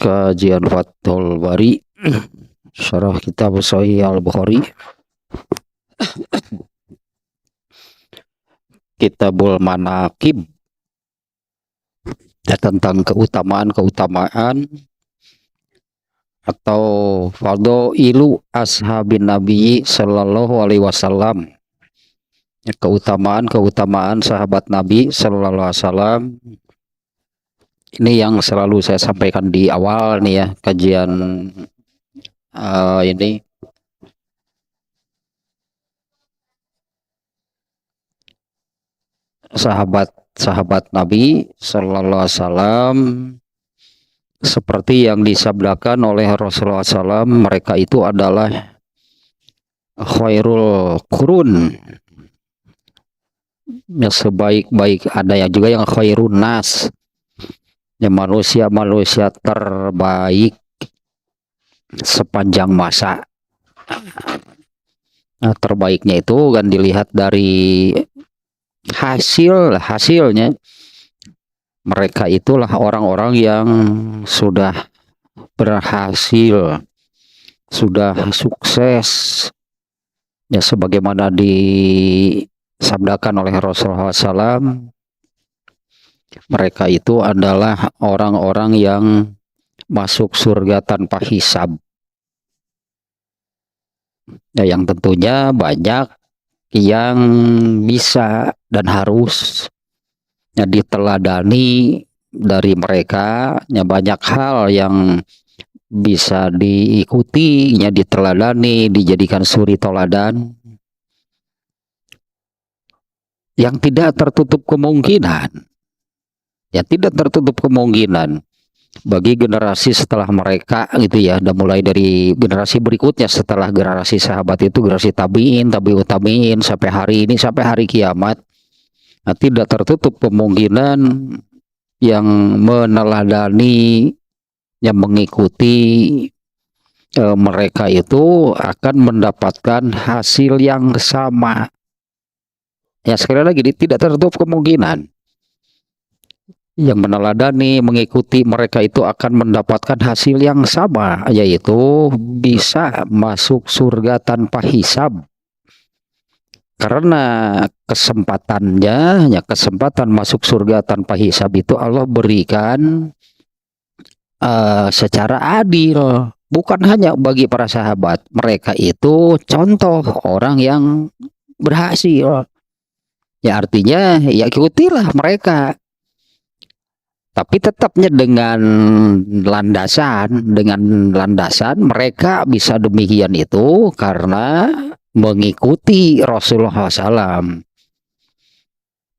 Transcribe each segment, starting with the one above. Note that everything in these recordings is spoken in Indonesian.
Kajian Fathul Bari Syarah Kitab Sahih Al-Bukhari, Kitabul Manaqib, tentang keutamaan-keutamaan atau fadailu ashabin Nabi sallallahu alaihi wasallam, keutamaan-keutamaan sahabat Nabi sallallahu alaihi wasallam. Ini yang selalu saya sampaikan di awal nih ya kajian ini. Sahabat Nabi sallallahu alaihi wasallam seperti yang disabdakan oleh Rasulullah SAW, mereka itu adalah khairul qurun, ya, sebaik-baik. Ada yang juga yang khairun nas, ya, manusia terbaik sepanjang masa. Nah, terbaiknya itu kan dilihat dari hasilnya. Mereka itulah orang-orang yang sudah berhasil, sudah sukses, ya, sebagaimana disabdakan oleh Rasulullah SAW. Mereka itu adalah orang-orang yang masuk surga tanpa hisab, ya, yang tentunya banyak yang bisa dan harus, ya, diteladani dari mereka. Ya, banyak hal yang bisa diikuti, ya, diteladani, dijadikan suri toladan. Yang tidak tertutup kemungkinan, ya, tidak tertutup kemungkinan bagi generasi setelah mereka, gitu ya, dan mulai dari generasi berikutnya setelah generasi sahabat itu, generasi tabiin, tabiut tabiin, sampai hari ini, sampai hari kiamat. Nah, tidak tertutup kemungkinan yang meneladani, yang mengikuti mereka itu akan mendapatkan hasil yang sama. Ya, sekali lagi, tidak tertutup kemungkinan yang meneladani, mengikuti mereka itu akan mendapatkan hasil yang sama, yaitu bisa masuk surga tanpa hisab. Karena kesempatannya, ya, kesempatan masuk surga tanpa hisab itu Allah berikan secara adil, bukan hanya bagi para sahabat. Mereka itu contoh orang yang berhasil, ya, artinya ya ikutilah mereka, tapi tetapnya dengan landasan mereka bisa demikian itu karena mengikuti Rasulullah SAW.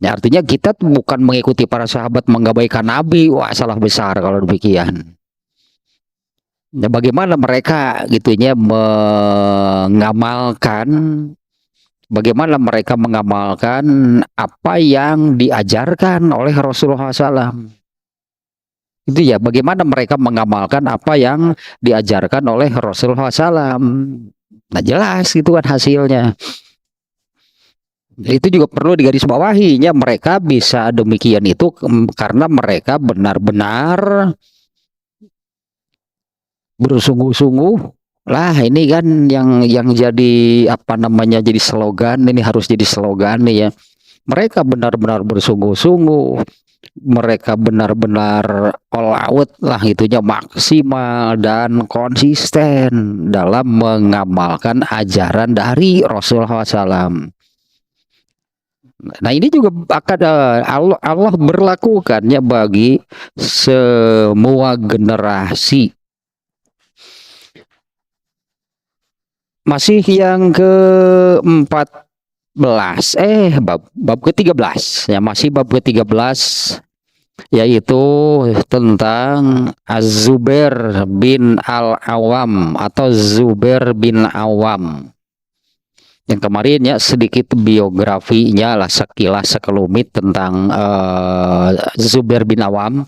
Ya, artinya kita bukan mengikuti para sahabat mengabaikan Nabi. Wah, salah besar kalau demikian. Ya, bagaimana mereka gitunya mengamalkan apa yang diajarkan oleh Rasulullah SAW. Itu ya, bagaimana mereka mengamalkan apa yang diajarkan oleh Rasulullah SAW. Nah, jelas itu kan hasilnya. Itu juga perlu digarisbawahinya, mereka bisa demikian itu karena mereka benar-benar bersungguh-sungguh. Lah, ini kan yang jadi apa namanya, jadi slogan, ini harus jadi slogan nih ya. Mereka benar-benar bersungguh-sungguh, mereka benar-benar all out lah, itunya maksimal dan konsisten dalam mengamalkan ajaran dari Rasulullah SAW. Nah, ini juga akan Allah berlakukannya bagi semua generasi. Masih yang ke-14, bab ke-13, ya, masih bab ke-13, yaitu tentang Az-Zubair bin Al-Awam atau Zubair bin Awam. Yang kemarin ya sedikit biografinya lah, sekilas sekelumit tentang Zubair bin Awam.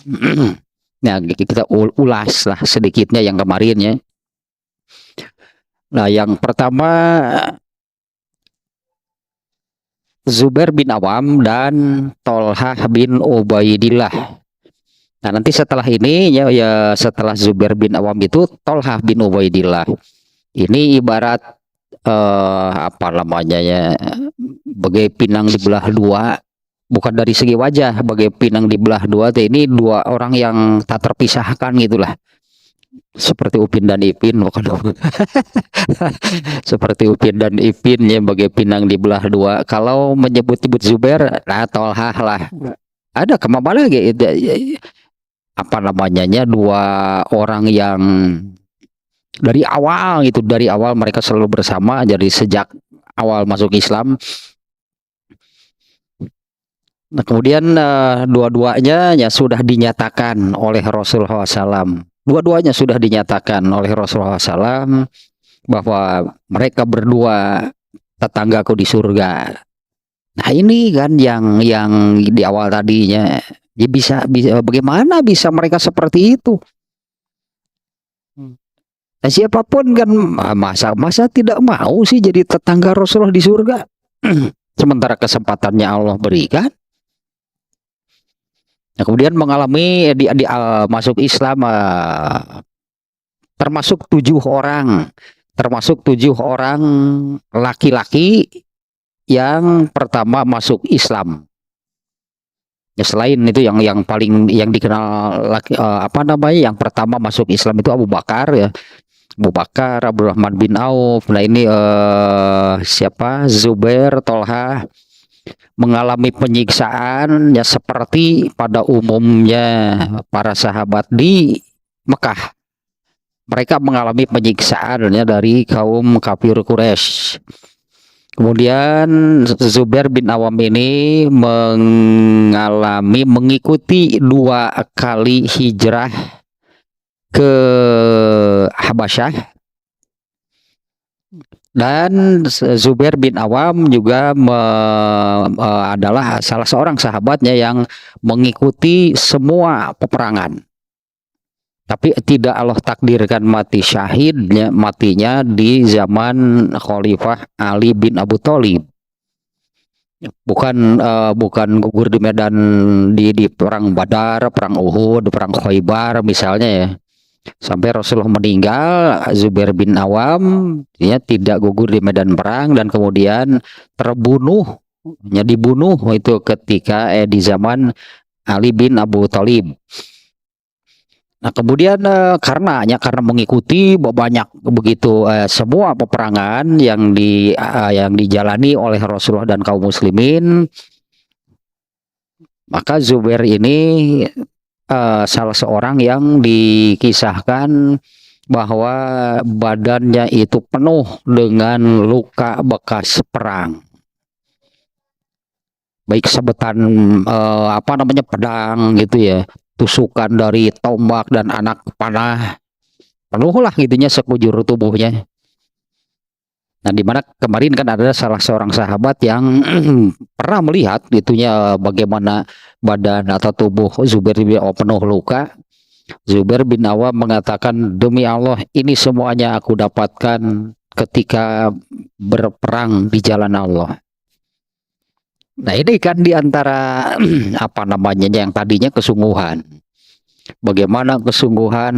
Nah, kita ulas lah sedikitnya yang kemarin ya. Nah, yang pertama, Zubair bin Awam dan Tolhah bin Ubaidillah. Nah, nanti setelah ini ya setelah Zubair bin Awam itu Tolhah bin Ubaidillah. Ini ibarat apa namanya ya, bagai pinang dibelah dua, bukan dari segi wajah, bagai pinang dibelah dua. Ini dua orang yang tak terpisahkan gitulah. Seperti Upin dan Ipin, bukan seperti Upin dan Ipin ya, bagai pinang dibelah dua. Kalau menyebut-nyebut Zubair, nah Tolhah lah. Ada kemana lagi? Apa namanya, dua orang yang dari awal gitu, dari awal mereka selalu bersama, jadi sejak awal masuk Islam. Nah, kemudian dua-duanya ya sudah dinyatakan oleh Rasulullah SAW. Dua-duanya sudah dinyatakan oleh Rasulullah SAW bahwa mereka berdua tetanggaku di surga. Nah, ini kan yang di awal tadinya, ya bisa bagaimana bisa mereka seperti itu? Nah, siapapun kan masa tidak mau sih jadi tetangga Rasulullah di surga. Sementara kesempatannya Allah berikan. Nah, kemudian mengalami masuk Islam termasuk 7 orang, termasuk 7 orang laki-laki yang pertama masuk Islam. Ya, selain itu yang paling yang dikenal apa namanya, yang pertama masuk Islam itu Abu Bakar ya. Abu Bakar, Abdurrahman bin Auf. Nah, ini siapa? Zubair, Tolhah mengalami penyiksaan ya seperti pada umumnya para sahabat di Mekah. Mereka mengalami penyiksaan ya dari kaum kafir Quraisy. Kemudian Zubair bin Awam ini mengikuti 2 kali hijrah ke Habasyah, dan Zubair bin Awam juga adalah salah seorang sahabatnya yang mengikuti semua peperangan, tapi tidak Allah takdirkan mati syahidnya, matinya di zaman Khalifah Ali bin Abu Thalib. Bukan gugur di medan di perang Badar, perang Uhud, perang Khaybar misalnya ya. Sampai Rasulullah meninggal, Zubair bin Awam ya tidak gugur di medan perang dan kemudian terbunuh, ya dibunuh itu ketika di zaman Ali bin Abu Thalib. Nah, kemudian karena mengikuti banyak begitu semua peperangan yang dijalani oleh Rasulullah dan kaum muslimin, maka Zubair ini salah seorang yang dikisahkan bahwa badannya itu penuh dengan luka bekas perang, baik sabetan apa namanya, pedang gitu ya, tusukan dari tombak dan anak panah, penuhlah gitunya sekujur tubuhnya. Nah, dimana kemarin kan ada salah seorang sahabat yang pernah melihat gitunya bagaimana badan atau tubuh Zubair bin Awam penuh luka. Zubair bin Awam mengatakan, demi Allah ini semuanya aku dapatkan ketika berperang di jalan Allah. Nah, ini kan diantara apa namanya, yang tadinya kesungguhan, bagaimana kesungguhan,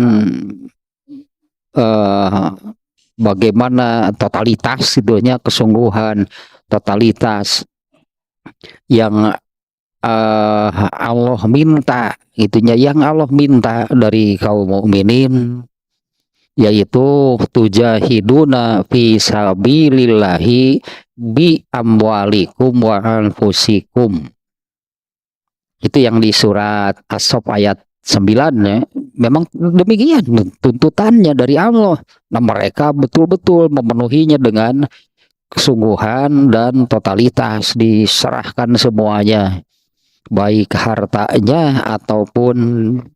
bagaimana totalitas itunya, kesungguhan, totalitas yang Allah minta itunya, yang Allah minta dari kaum mukminin, yaitu tujahiduna fi sabilillahi bi amwalikum wa anfusikum. Itu yang di surat As-Saff ayat 9 ya. Memang demikian tuntutannya dari Allah. Nah, mereka betul-betul memenuhinya dengan kesungguhan dan totalitas, diserahkan semuanya, baik hartanya ataupun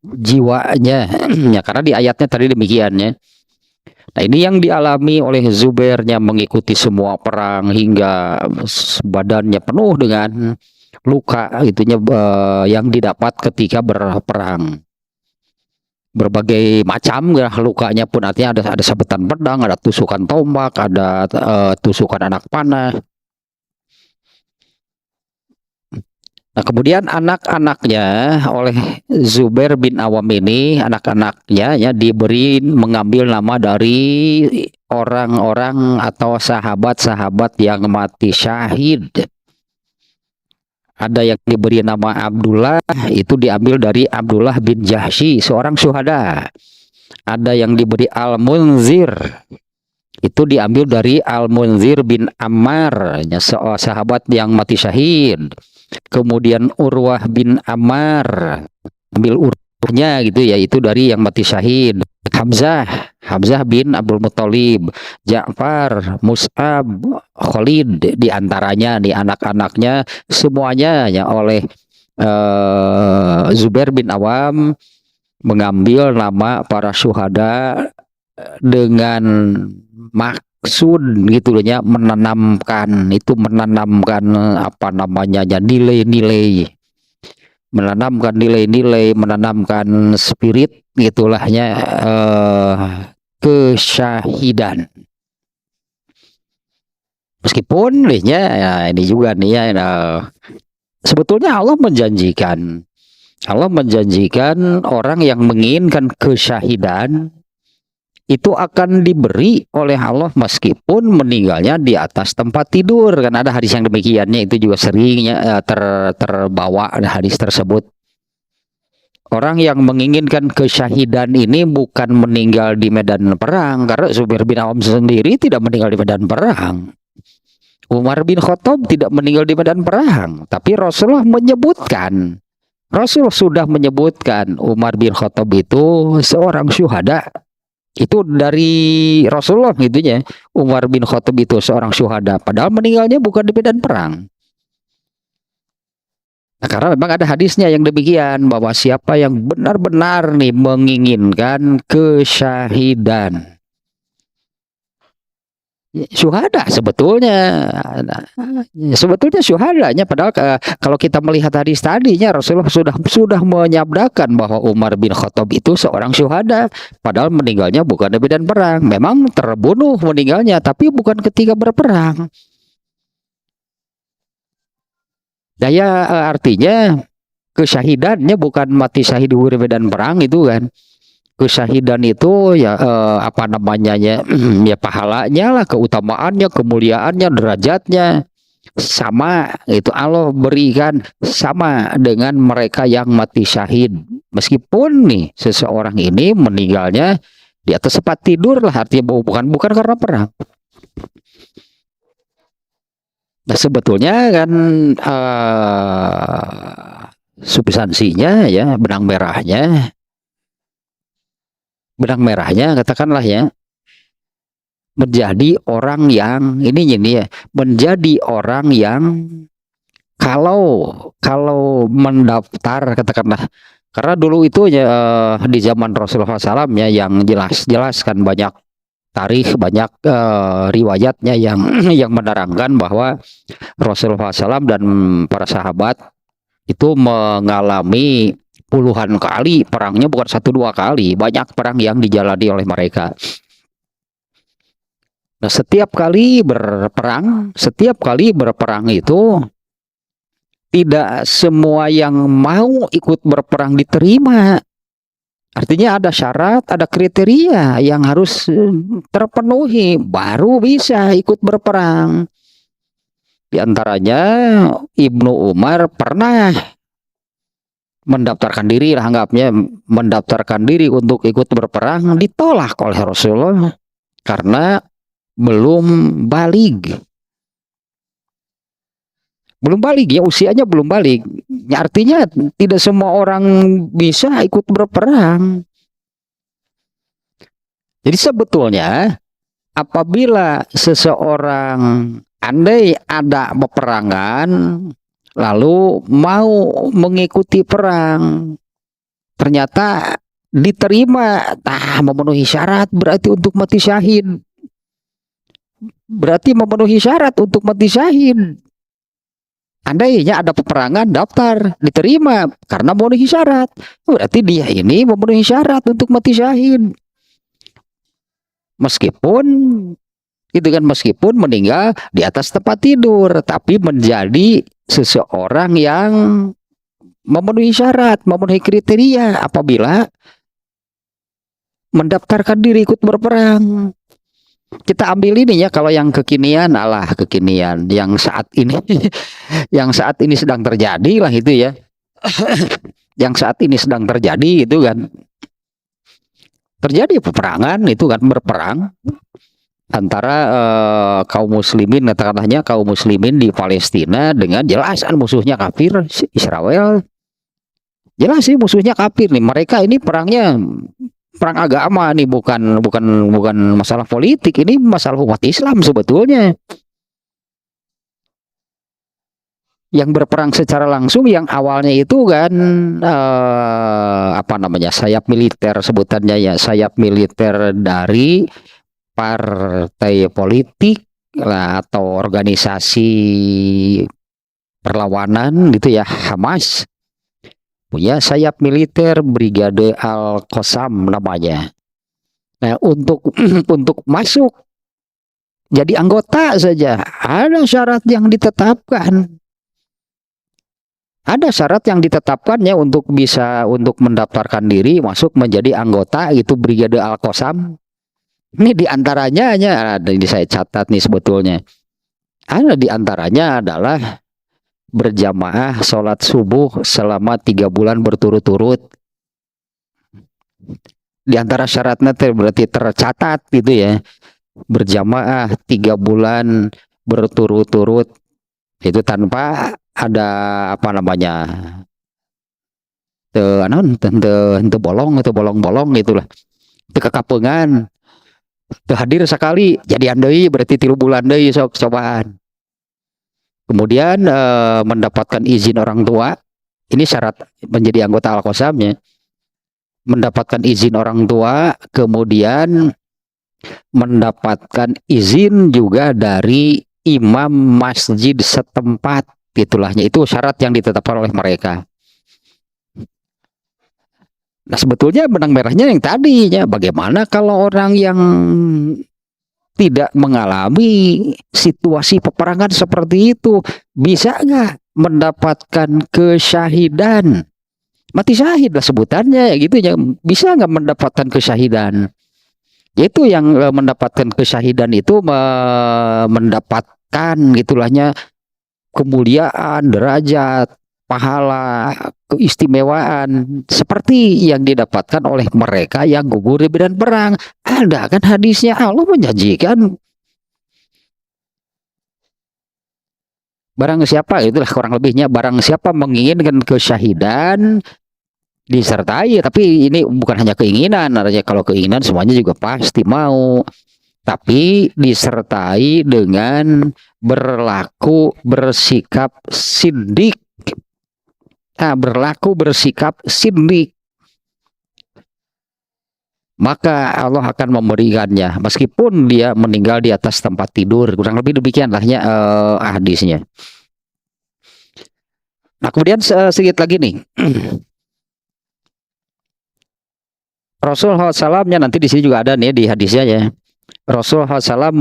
jiwanya. Ya, karena di ayatnya tadi demikian ya. Nah, ini yang dialami oleh Zubairnya, mengikuti semua perang hingga badannya penuh dengan luka itunya, yang didapat ketika berperang. Berbagai macam ya lukanya pun, artinya ada sabetan pedang, ada tusukan tombak, ada tusukan anak panah. Nah, kemudian anak-anaknya oleh Zubair bin Awam ini, anak-anaknya ya diberi mengambil nama dari orang-orang atau sahabat-sahabat yang mati syahid. Ada yang diberi nama Abdullah, itu diambil dari Abdullah bin Jahsy, seorang syuhada. Ada yang diberi Al-Munzir, itu diambil dari Al-Munzir bin Ammar, ya, sahabat yang mati syahid. Kemudian Urwah bin Ammar, ambil urwahnya gitu ya, itu dari yang mati syahid. Hamzah bin Abdul Muthalib, Ja'far, Mus'ab, Khalid, diantaranya nih anak-anaknya semuanya ya oleh Zubair bin Awam mengambil nama para syuhada dengan maksud gitu loh ya, menanamkan apa namanya ya, nilai-nilai, menanamkan spirit gitulahnya, kesyahidan. Meskipun ya, ini juga nih ya, sebetulnya Allah menjanjikan orang yang menginginkan kesyahidan itu akan diberi oleh Allah meskipun meninggalnya di atas tempat tidur. Kan ada hadis yang demikiannya, itu juga seringnya terbawa hadis tersebut. Orang yang menginginkan kesyahidan ini bukan meninggal di medan perang, karena Zubair bin Awam sendiri tidak meninggal di medan perang. Umar bin Khattab tidak meninggal di medan perang, tapi Rasul sudah menyebutkan Umar bin Khattab itu seorang syuhada. Itu dari Rasulullah gitunya. Umar bin Khattab itu seorang syuhada, padahal meninggalnya bukan di medan perang. Nah, karena memang ada hadisnya yang demikian, bahwa siapa yang benar-benar nih menginginkan kesyahidan, syuhada sebetulnya. Nah, sebetulnya syuhadanya, padahal kalau kita melihat hadis tadinya, Rasulullah sudah menyabdakan bahwa Umar bin Khattab itu seorang syuhada, padahal meninggalnya bukan di medan perang. Memang terbunuh meninggalnya, tapi bukan ketika berperang. Daya artinya kesyahidannya bukan mati syahid di medan perang itu kan. Kesyahidan itu ya apa namanya ya, ya pahalanya lah, keutamaannya, kemuliaannya, derajatnya sama, itu Allah berikan sama dengan mereka yang mati syahid. Meskipun nih seseorang ini meninggalnya di atas tempat tidur lah, artinya bukan karena perang. Nah, sebetulnya kan substansinya ya, benang merahnya katakanlah ya, menjadi orang yang ini ya, menjadi orang yang kalau mendaftar katakanlah, karena dulu itu ya di zaman Rasulullah SAW ya, yang jelaskan banyak tarikh, banyak riwayatnya yang yang menerangkan bahwa Rasulullah SAW dan para sahabat itu mengalami puluhan kali perangnya, bukan 1-2 kali, banyak perang yang dijalani oleh mereka. Nah, setiap kali berperang itu tidak semua yang mau ikut berperang diterima. Artinya ada syarat, ada kriteria yang harus terpenuhi baru bisa ikut berperang. Di antaranya Ibnu Umar pernah mendaftarkan diri untuk ikut berperang, ditolak oleh Rasulullah karena belum balig ya, usianya belum balig ya, artinya tidak semua orang bisa ikut berperang. Jadi sebetulnya apabila seseorang, andai ada peperangan lalu mau mengikuti perang, ternyata diterima, memenuhi syarat, berarti memenuhi syarat untuk mati syahid. Andainya ada peperangan, daftar, diterima karena memenuhi syarat, berarti dia ini memenuhi syarat untuk mati syahid. Meskipun meninggal di atas tempat tidur, tapi menjadi seseorang yang memenuhi syarat, memenuhi kriteria apabila mendaftarkan diri ikut berperang. Kita ambil ini ya, kalau yang kekinian, alah kekinian yang saat ini yang saat ini sedang terjadi lah itu ya. Yang saat ini sedang terjadi itu kan, terjadi peperangan itu kan, berperang antara kaum muslimin, katakanlahnya kaum muslimin di Palestina dengan jelas kan musuhnya kafir Israel. Jelas sih musuhnya kafir nih. Mereka ini perangnya perang agama nih, bukan masalah politik, ini masalah umat Islam sebetulnya. Yang berperang secara langsung yang awalnya itu kan apa namanya, sayap militer sebutannya ya, sayap militer dari partai politik lah atau organisasi perlawanan gitu ya, Hamas punya sayap militer Brigade Al-Qassam namanya. Nah, untuk untuk masuk jadi anggota saja ada syarat yang ditetapkan. Ada syarat yang ditetapkannya untuk bisa untuk mendaftarkan diri masuk menjadi anggota itu Brigade Al-Qassam. Ini diantaranya ini saya catat nih sebetulnya. Ada diantaranya adalah berjamaah sholat subuh selama 3 bulan berturut-turut. Di antara syaratnya berarti tercatat gitu ya, berjamaah 3 bulan berturut-turut itu tanpa ada apa namanya te bolong atau bolong-bolong gitulah, te kekapengan, te hadir sekali jadi andai berarti 3 bulan deui sok cobaan. Kemudian mendapatkan izin orang tua, ini syarat menjadi anggota Al-Qasamnya, mendapatkan izin orang tua, kemudian mendapatkan izin juga dari imam masjid setempat, itulahnya itu syarat yang ditetapkan oleh mereka. Nah sebetulnya benang merahnya yang tadinya, bagaimana kalau orang yang tidak mengalami situasi peperangan seperti itu, bisa nggak mendapatkan kesyahidan? Mati syahid lah sebutannya ya gitu ya, bisa nggak mendapatkan kesyahidan? Itu yang mendapatkan kesyahidan itu mendapatkan gitulahnya kemuliaan, derajat, pahala, keistimewaan seperti yang didapatkan oleh mereka yang gugur di medan perang. Ada kan hadisnya, Allah menjanjikan barang siapa, itulah kurang lebihnya, barang siapa menginginkan kesyahidan disertai, tapi ini bukan hanya keinginan, artinya kalau keinginan semuanya juga pasti mau, tapi disertai dengan berlaku bersikap sindik. Nah, berlaku bersikap sindik, maka Allah akan memberikannya meskipun dia meninggal di atas tempat tidur. Kurang lebih demikianlah ya hadisnya. Nah kemudian sedikit lagi nih, Rasulullah SAW-nya nanti di sini juga ada nih di hadisnya ya. Rasulullah SAW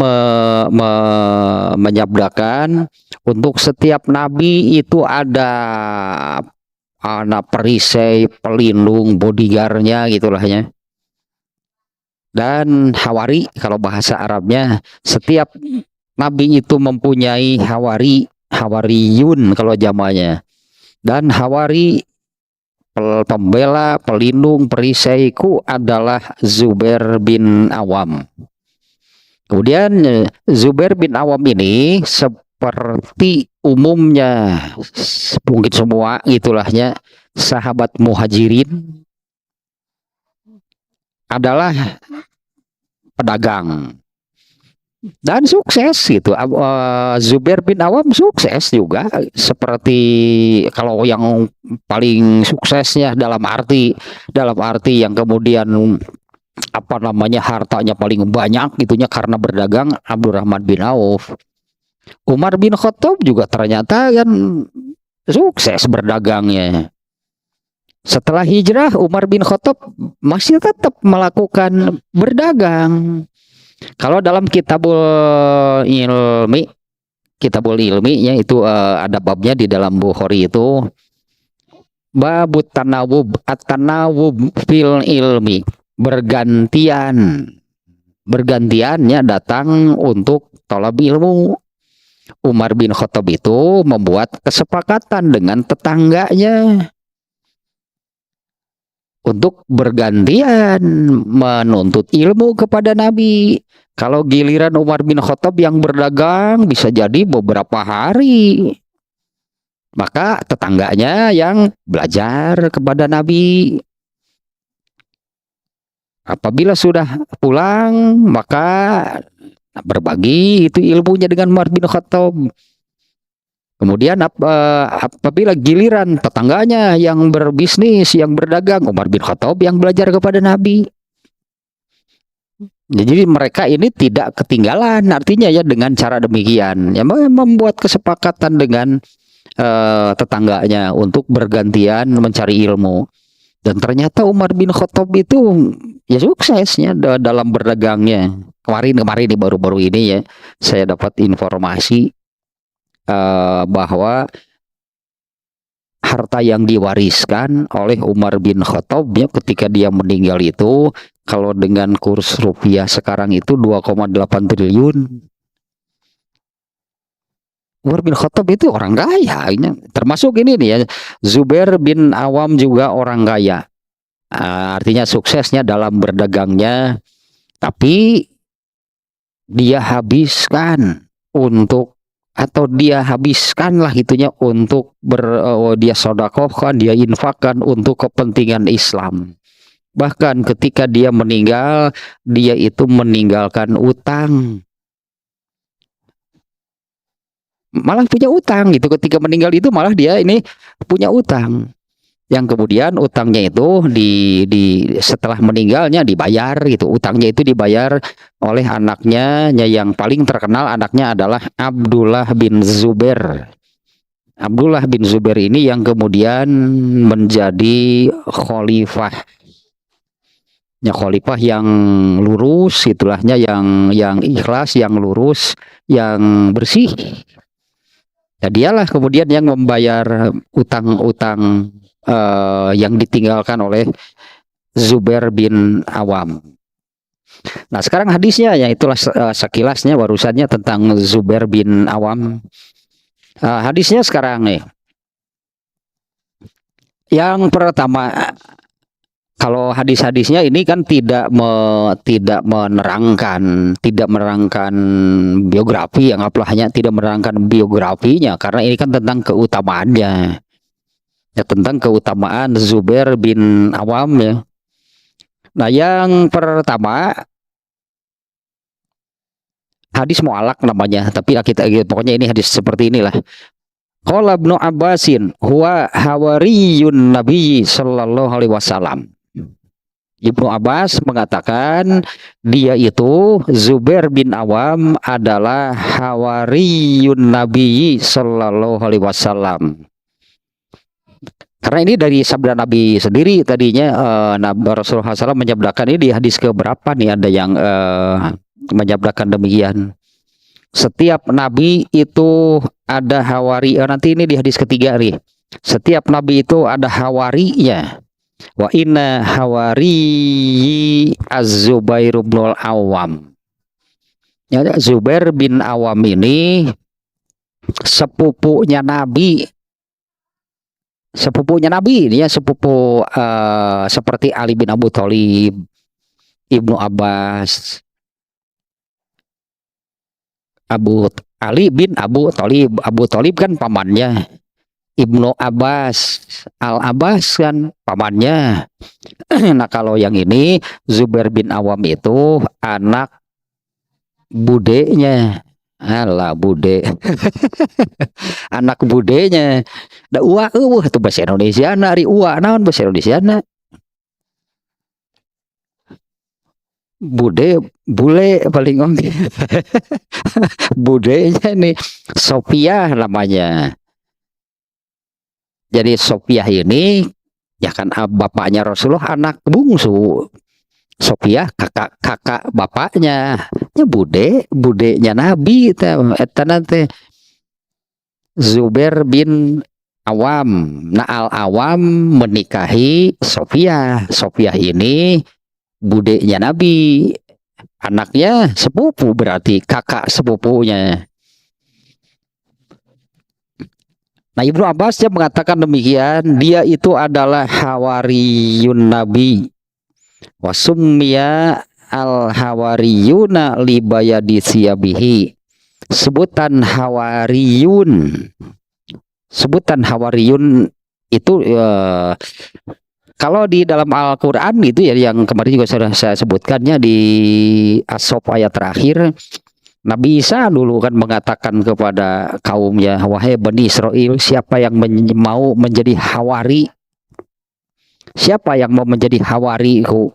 menyabdakan untuk setiap nabi itu ada anak perisai, pelindung, bodyguardnya gitulah ya. Dan hawari, kalau bahasa Arabnya, setiap nabi itu mempunyai hawari, hawariyun kalau jamannya. Dan hawari, pembela, pelindung, perisaiku adalah Zubair bin Awam. Kemudian Zubair bin Awam ini seperti umumnya mungkin semua gitulahnya sahabat muhajirin adalah pedagang dan sukses gitu. Zubair bin Awam sukses juga, seperti kalau yang paling suksesnya dalam arti yang kemudian apa namanya hartanya paling banyak gitunya karena berdagang, Abdurrahman bin Auf. Umar bin Khattab juga ternyata kan sukses berdagangnya. Setelah hijrah, Umar bin Khattab masih tetap melakukan berdagang. Kalau dalam kitabul ilmi, Kitabul Ilmi ya itu ada babnya di dalam Bukhari itu babut tanawub at-tanawub fil ilmi, bergantiannya datang untuk tolab ilmu. Umar bin Khattab itu membuat kesepakatan dengan tetangganya untuk bergantian menuntut ilmu kepada Nabi. Kalau giliran Umar bin Khattab yang berdagang bisa jadi beberapa hari, maka tetangganya yang belajar kepada Nabi. Apabila sudah pulang, maka berbagi itu ilmunya dengan Umar bin Khattab. Kemudian apabila giliran tetangganya yang berbisnis, yang berdagang, Umar bin Khattab yang belajar kepada Nabi. Jadi mereka ini tidak ketinggalan, artinya ya dengan cara demikian, ya membuat kesepakatan dengan tetangganya untuk bergantian mencari ilmu. Dan ternyata Umar bin Khattab itu ya suksesnya dalam berdagangnya. Kemarin ini baru-baru ini ya saya dapat informasi bahwa harta yang diwariskan oleh Umar bin Khattab ya, ketika dia meninggal itu kalau dengan kurs rupiah sekarang itu 2,8 triliun. Umar bin Khattab itu orang kaya, termasuk ini nih ya, Zubair bin Awam juga orang kaya. Artinya suksesnya dalam berdagangnya, tapi dia habiskanlah itunya untuk dia sodakohkan, dia infakkan untuk kepentingan Islam. Bahkan ketika dia meninggal, dia itu meninggalkan utang. Malah punya utang gitu, ketika meninggal itu malah dia ini punya utang. Yang kemudian utangnya itu setelah meninggalnya dibayar gitu. Utangnya itu dibayar oleh anaknya yang paling terkenal, anaknya adalah Abdullah bin Zubair. Abdullah bin Zubair ini yang kemudian menjadi khalifah. Ya, khalifah yang lurus, itulahnya yang ikhlas, yang lurus, yang bersih. Ya, dialah kemudian yang membayar utang-utang yang ditinggalkan oleh Zubair bin Awam. Nah, sekarang hadisnya ya itulah sekilasnya barusannya tentang Zubair bin Awam. Hadisnya sekarang nih. Yang pertama, kalau hadis-hadisnya ini kan tidak menerangkan biografi, anggaplah hanya tidak menerangkan biografinya, karena ini kan tentang keutamaannya. Ya, tentang keutamaan Zubair bin Awam ya. Nah, yang pertama hadis mu'allaq namanya, tapi kita pokoknya ini hadis seperti inilah. Qala Ibnu Abbasin huwa hawariyun Nabi sallallahu alaihi wasallam. Ibnu Abbas mengatakan dia itu Zubair bin Awam adalah hawariyun Nabi sallallahu alaihi wasallam. Karena ini dari sabda Nabi sendiri tadinya, Rasulullah SAW menyabdakan ini di hadis keberapa nih, ada yang menyabdakan demikian. Setiap Nabi itu ada hawari, nanti ini di hadis ketiga nih. Setiap Nabi itu ada hawarinya. Wa inna hawari Az-Zubair bin Awam. Ya, Zubair bin Awam ini sepupunya Nabi. Sepupunya Nabi ini ya, sepupu seperti Ali bin Abu Thalib, Ibnu Abbas, Ali bin Abu Thalib. Abu Thalib kan pamannya. Ibnu Abbas, Al Abbas kan pamannya. Nah, kalau yang ini Zubair bin Awam itu anak budenya. Alah, bude. Anak budenya. Da uak itu bahasa Indonesia na, ari uak naon bahasa Indonesia na. Bule paling oke. Budenya nih Sophia namanya. Jadi Sophia ini ya kan bapaknya Rasulullah anak bungsu. Sophia kakak bapaknya. Ya budenya Nabi eta nanti. Zubair bin Awam. Nah, Al-Awam menikahi Sofia. Sofia ini budeknya Nabi, anaknya sepupu, berarti kakak sepupunya. Nah, Ibnu Abbas dia mengatakan demikian, dia itu adalah hawariyun Nabi. Wasummiya al-hawariyuna libayadi siyabihi. Sebutan hawariyun. Sebutan hawariyun itu kalau di dalam Al-Quran itu ya, yang kemarin juga sudah saya sebutkannya di As-Sof ayat terakhir, Nabi Isa dulu kan mengatakan kepada kaumnya, wahai Bani Israel, siapa yang mau menjadi hawari? Siapa yang mau menjadi hawariku?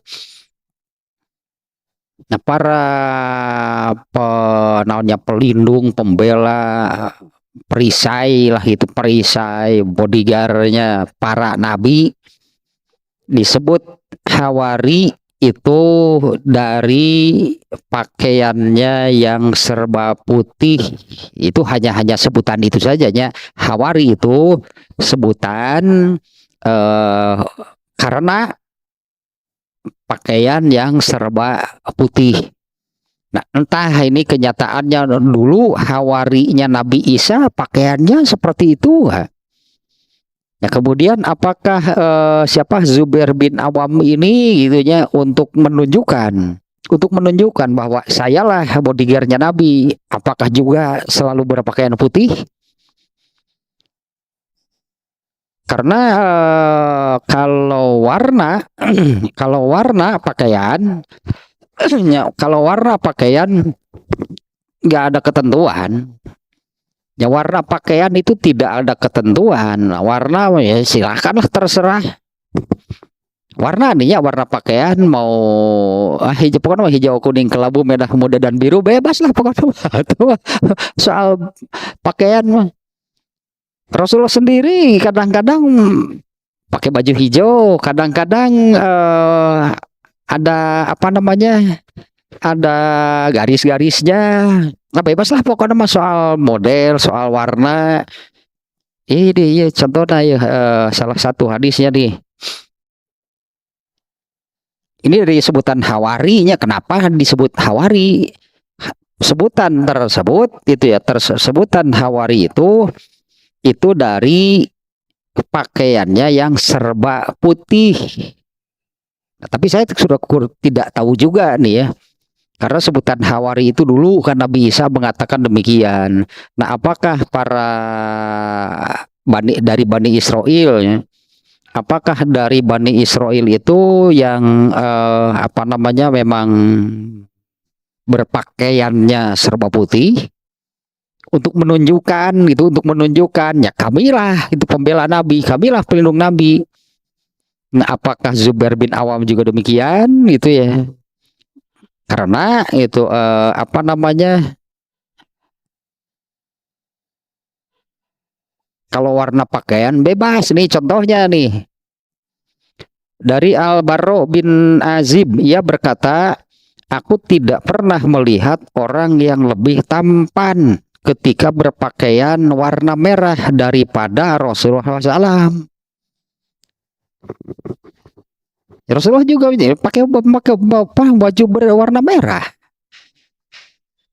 Nah, para pelindung, pembela, perisai lah, itu perisai, bodyguardnya para nabi, disebut hawari itu dari pakaiannya yang serba putih. Itu hanya sebutan itu sajanya. Hawari itu sebutan karena pakaian yang serba putih. Nah, entah ini kenyataannya dulu hawarinya Nabi Isa pakaiannya seperti itu. Nah, kemudian apakah siapa Zubair bin Awam ini gitunya untuk menunjukkan bahwa sayalah bodyguardnya Nabi, apakah juga selalu berpakaian putih? Karena kalau warna kalau warna pakaian kalau warna pakaian nggak ada ketentuan. Ya, warna pakaian itu tidak ada ketentuan. Warna ya silakanlah, terserah. Warna nih ya, warna pakaian mau hijau, pokoknya hijau, kuning, kelabu, merah, muda, dan biru, bebas lah pokoknya. Soal pakaian mah. Rasulullah sendiri kadang-kadang pakai baju hijau, kadang-kadang ada apa namanya, ada garis-garisnya. Nah, bebas lah pokoknya soal model, soal warna. Ini ya contohnya ya, salah satu hadisnya nih. Ini dari sebutan hawarinya. Kenapa disebut hawari? Sebutan tersebut itu ya, sebutan hawari itu dari pakaiannya yang serba putih. Nah, tapi saya sudah tidak tahu juga nih ya, karena sebutan hawari itu dulu kan Nabi Isa mengatakan demikian. Nah, apakah dari Bani Israel ya, apakah dari Bani Israel itu yang apa namanya memang berpakaiannya serba putih untuk menunjukkan ya kamilah itu pembela Nabi, kamilah pelindung Nabi. Nah, apakah Zubair bin Awam juga demikian gitu ya? Karena itu apa namanya, kalau warna pakaian bebas nih, contohnya nih dari Al-Barro bin Azib, ia berkata, aku tidak pernah melihat orang yang lebih tampan ketika berpakaian warna merah daripada Rasulullah SAW. Rasulullah juga pakai baju berwarna merah.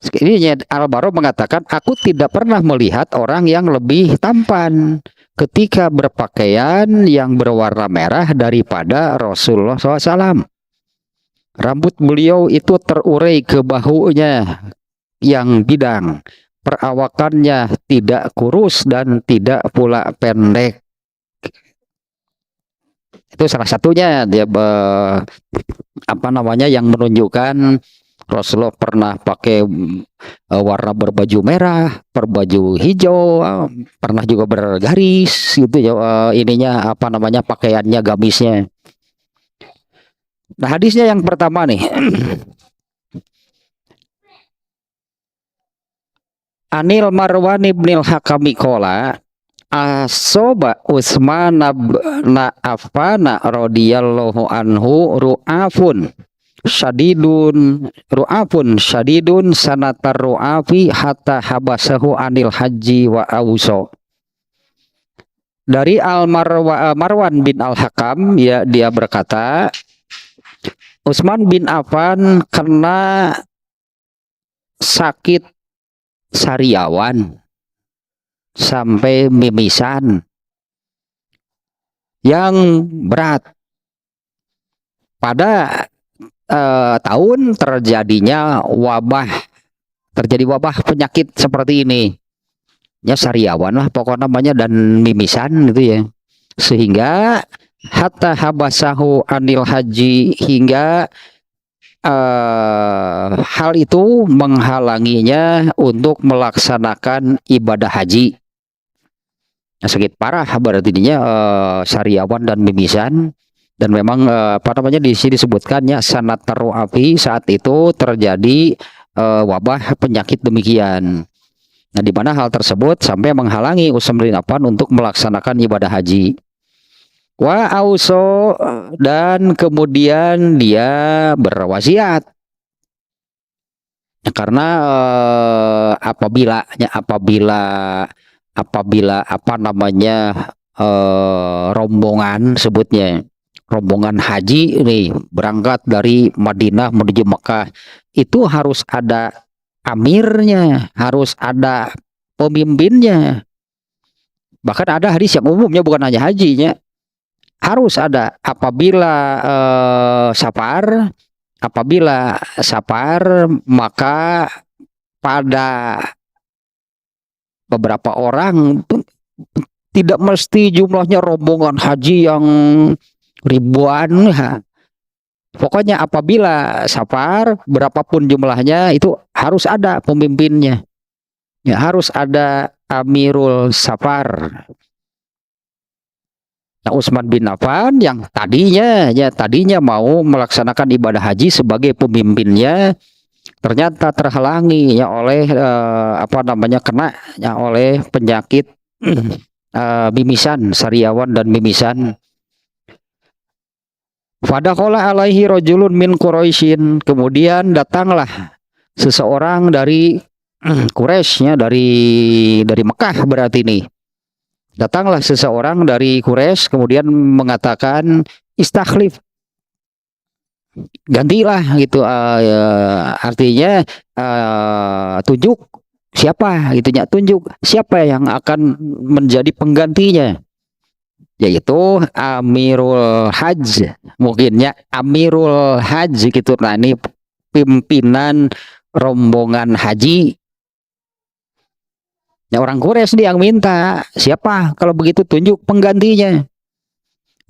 Ini Al-Barro mengatakan, aku tidak pernah melihat orang yang lebih tampan ketika berpakaian yang berwarna merah daripada Rasulullah SAW. Rambut beliau itu terurai ke bahunya yang bidang. Perawakannya tidak kurus dan tidak pula pendek. Itu salah satunya dia apa namanya yang menunjukkan Rasulullah pernah pakai warna berbaju merah, berbaju hijau, pernah juga bergaris gitu ya, ininya apa namanya pakaiannya, gamisnya. Nah, hadisnya yang pertama nih. Anil Marwan ibnil Hakami qala asoba Utsman na Affan radhiyallahu anhu ru'afun syadidun ru'afun syadidun sanatar ru'afi hatta habasahu anil haji wa awso. Dari Marwan bin Al-Hakam, ya, dia berkata Utsman bin Affan kena sakit sariawan sampai mimisan yang berat. Pada tahun terjadi wabah penyakit seperti ini. Ya sariawan lah pokoknya namanya dan mimisan gitu ya. Sehingga hatta habasahu anil haji, hingga hal itu menghalanginya untuk melaksanakan ibadah haji. Nah, sakit parah berarti dia sariawan dan mimisan. Dan memang di sini disebutkannya sanat api, saat itu terjadi wabah penyakit demikian. Nah, di mana hal tersebut sampai menghalangi Utsman bin Affan untuk melaksanakan ibadah haji. Wa auso, dan kemudian dia berwasiat. Karena apabila rombongan sebutnya rombongan haji nih berangkat dari Madinah menuju Mekah, itu harus ada amirnya, harus ada pemimpinnya. Bahkan ada hadis yang umumnya bukan hanya hajinya, harus ada apabila safar maka pada beberapa orang, tidak mesti jumlahnya rombongan haji yang ribuan. Pokoknya apabila safar berapapun jumlahnya itu harus ada pemimpinnya. Ya, harus ada amirul safar. Nah, Utsman bin Affan yang tadinya mau melaksanakan ibadah haji sebagai pemimpinnya, ternyata terhalangi ya oleh kena ya oleh penyakit mimisan, sariawan dan mimisan. Fadakhala alaihi rajulun min Quraisyin, kemudian datanglah seseorang dari Quraisy, dari Mekah berarti ini. Datanglah seseorang dari Quraisy kemudian mengatakan istakhlif, gantilah gitu, artinya tunjuk siapa gitunya, tunjuk siapa yang akan menjadi penggantinya, yaitu Amirul Hajj, mungkinnya Amirul Hajj gitu. Nah, ini pimpinan rombongan haji. Ya, orang Quraisy yang minta, siapa kalau begitu tunjuk penggantinya.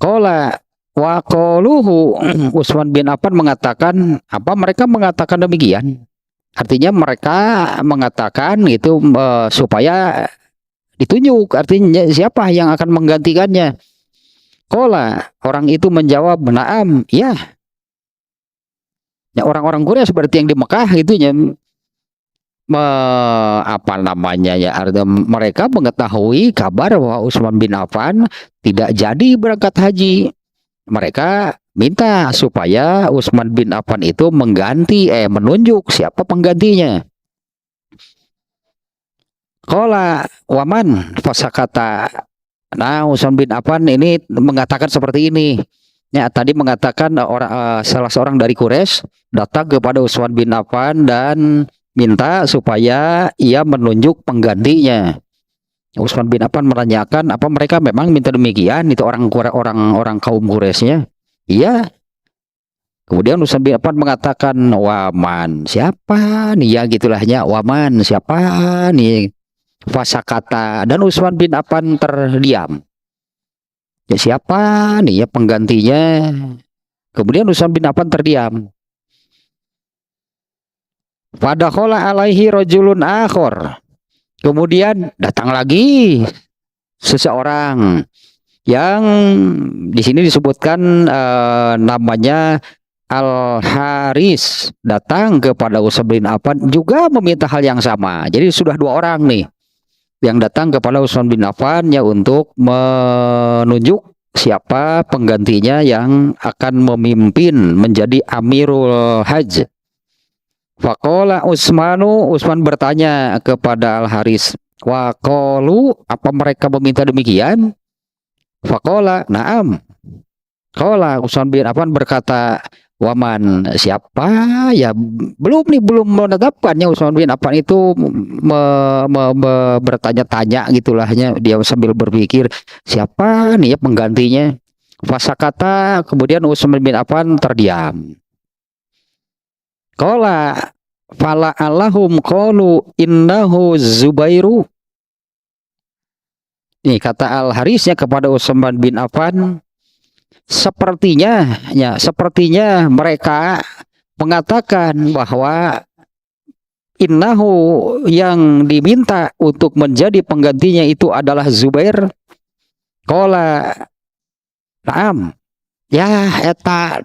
Qala wa qaluhu, Utsman bin Affan mengatakan, mereka mengatakan demikian? Artinya mereka mengatakan itu supaya ditunjuk, artinya siapa yang akan menggantikannya. Qala, orang itu menjawab, na'am, ya. Ya, orang-orang Quraisy seperti yang di Mekah gitu ya, mereka mengetahui kabar bahwa Utsman bin Affan tidak jadi berangkat haji. Mereka minta supaya Utsman bin Affan itu menunjuk siapa penggantinya. Qala waman fasakata. Nah, Utsman bin Affan ini mengatakan seperti ini. Ya, tadi mengatakan salah seorang dari Quraisy datang kepada Utsman bin Affan dan minta supaya ia menunjuk penggantinya. Utsman bin Affan menanyakan, apa mereka memang minta demikian? Itu orang kaum Quraisynya. Iya. Kemudian Utsman bin Affan mengatakan, waman, siapa nih ya, gitulahnya, waman, siapa nih? Fasakata, dan Utsman bin Affan terdiam. Ya, siapa nih ya penggantinya? Kemudian Utsman bin Affan terdiam. Fadakhala alaihi rajulun akhor. Kemudian datang lagi seseorang yang di sini disebutkan namanya Al-Haris, datang kepada Utsman bin Affan juga meminta hal yang sama. Jadi sudah dua orang nih yang datang kepada Utsman bin Affan ya untuk menunjuk siapa penggantinya yang akan memimpin menjadi Amirul Hajj. Faqala Utsman bertanya kepada Al Haris, waqalu, apa mereka meminta demikian? Faqala na'am. Qala Utsman bin Affan berkata, waman, siapa ya, belum menetapkannya. Utsman bin Affan itu bertanya-tanya gitulahnya, dia sambil berpikir siapa nih ya penggantinya. Fasakata, kemudian Utsman bin Affan terdiam. Qala fala allahum qalu innahu Zubairu. Nih kata Al Harisnya kepada Utsman bin Affan, sepertinya mereka mengatakan bahwa innahu, yang diminta untuk menjadi penggantinya itu adalah Zubair. Qala na'am. Ya eta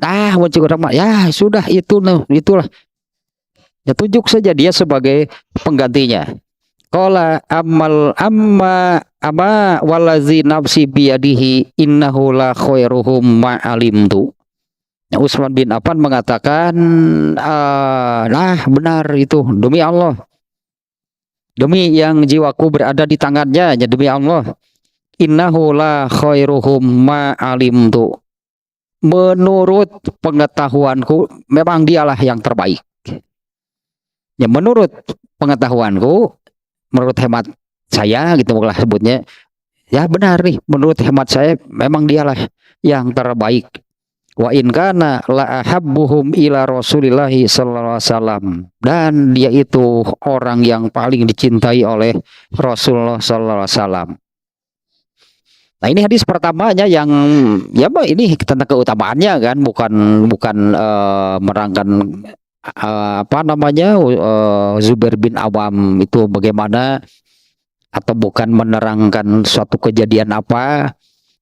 ya sudah itulah. Ya tunjuk saja dia sebagai penggantinya. Qala amma walazi nafsi biyadihi innahu la khairuhum ma'alimtu. Utsman bin Affan mengatakan, benar itu, demi Allah, demi yang jiwaku berada di tangannya, ya demi Allah, innahu la khairuhum ma'alimtu, menurut pengetahuanku memang dialah yang terbaik. Ya menurut pengetahuanku, menurut hemat saya gitu lah sebutnya, ya benar nih, menurut hemat saya memang dialah yang terbaik. Wa in kana la ahabbuhum ila Rasulillah sallallahu alaihi wasallam, dan dia itu orang yang paling dicintai oleh Rasulullah sallallahu alaihi wasallam. Nah, ini hadis pertamanya yang ya ini tentang keutamaannya kan, bukan merangkan Zubair bin Awam itu bagaimana, atau bukan menerangkan suatu kejadian apa.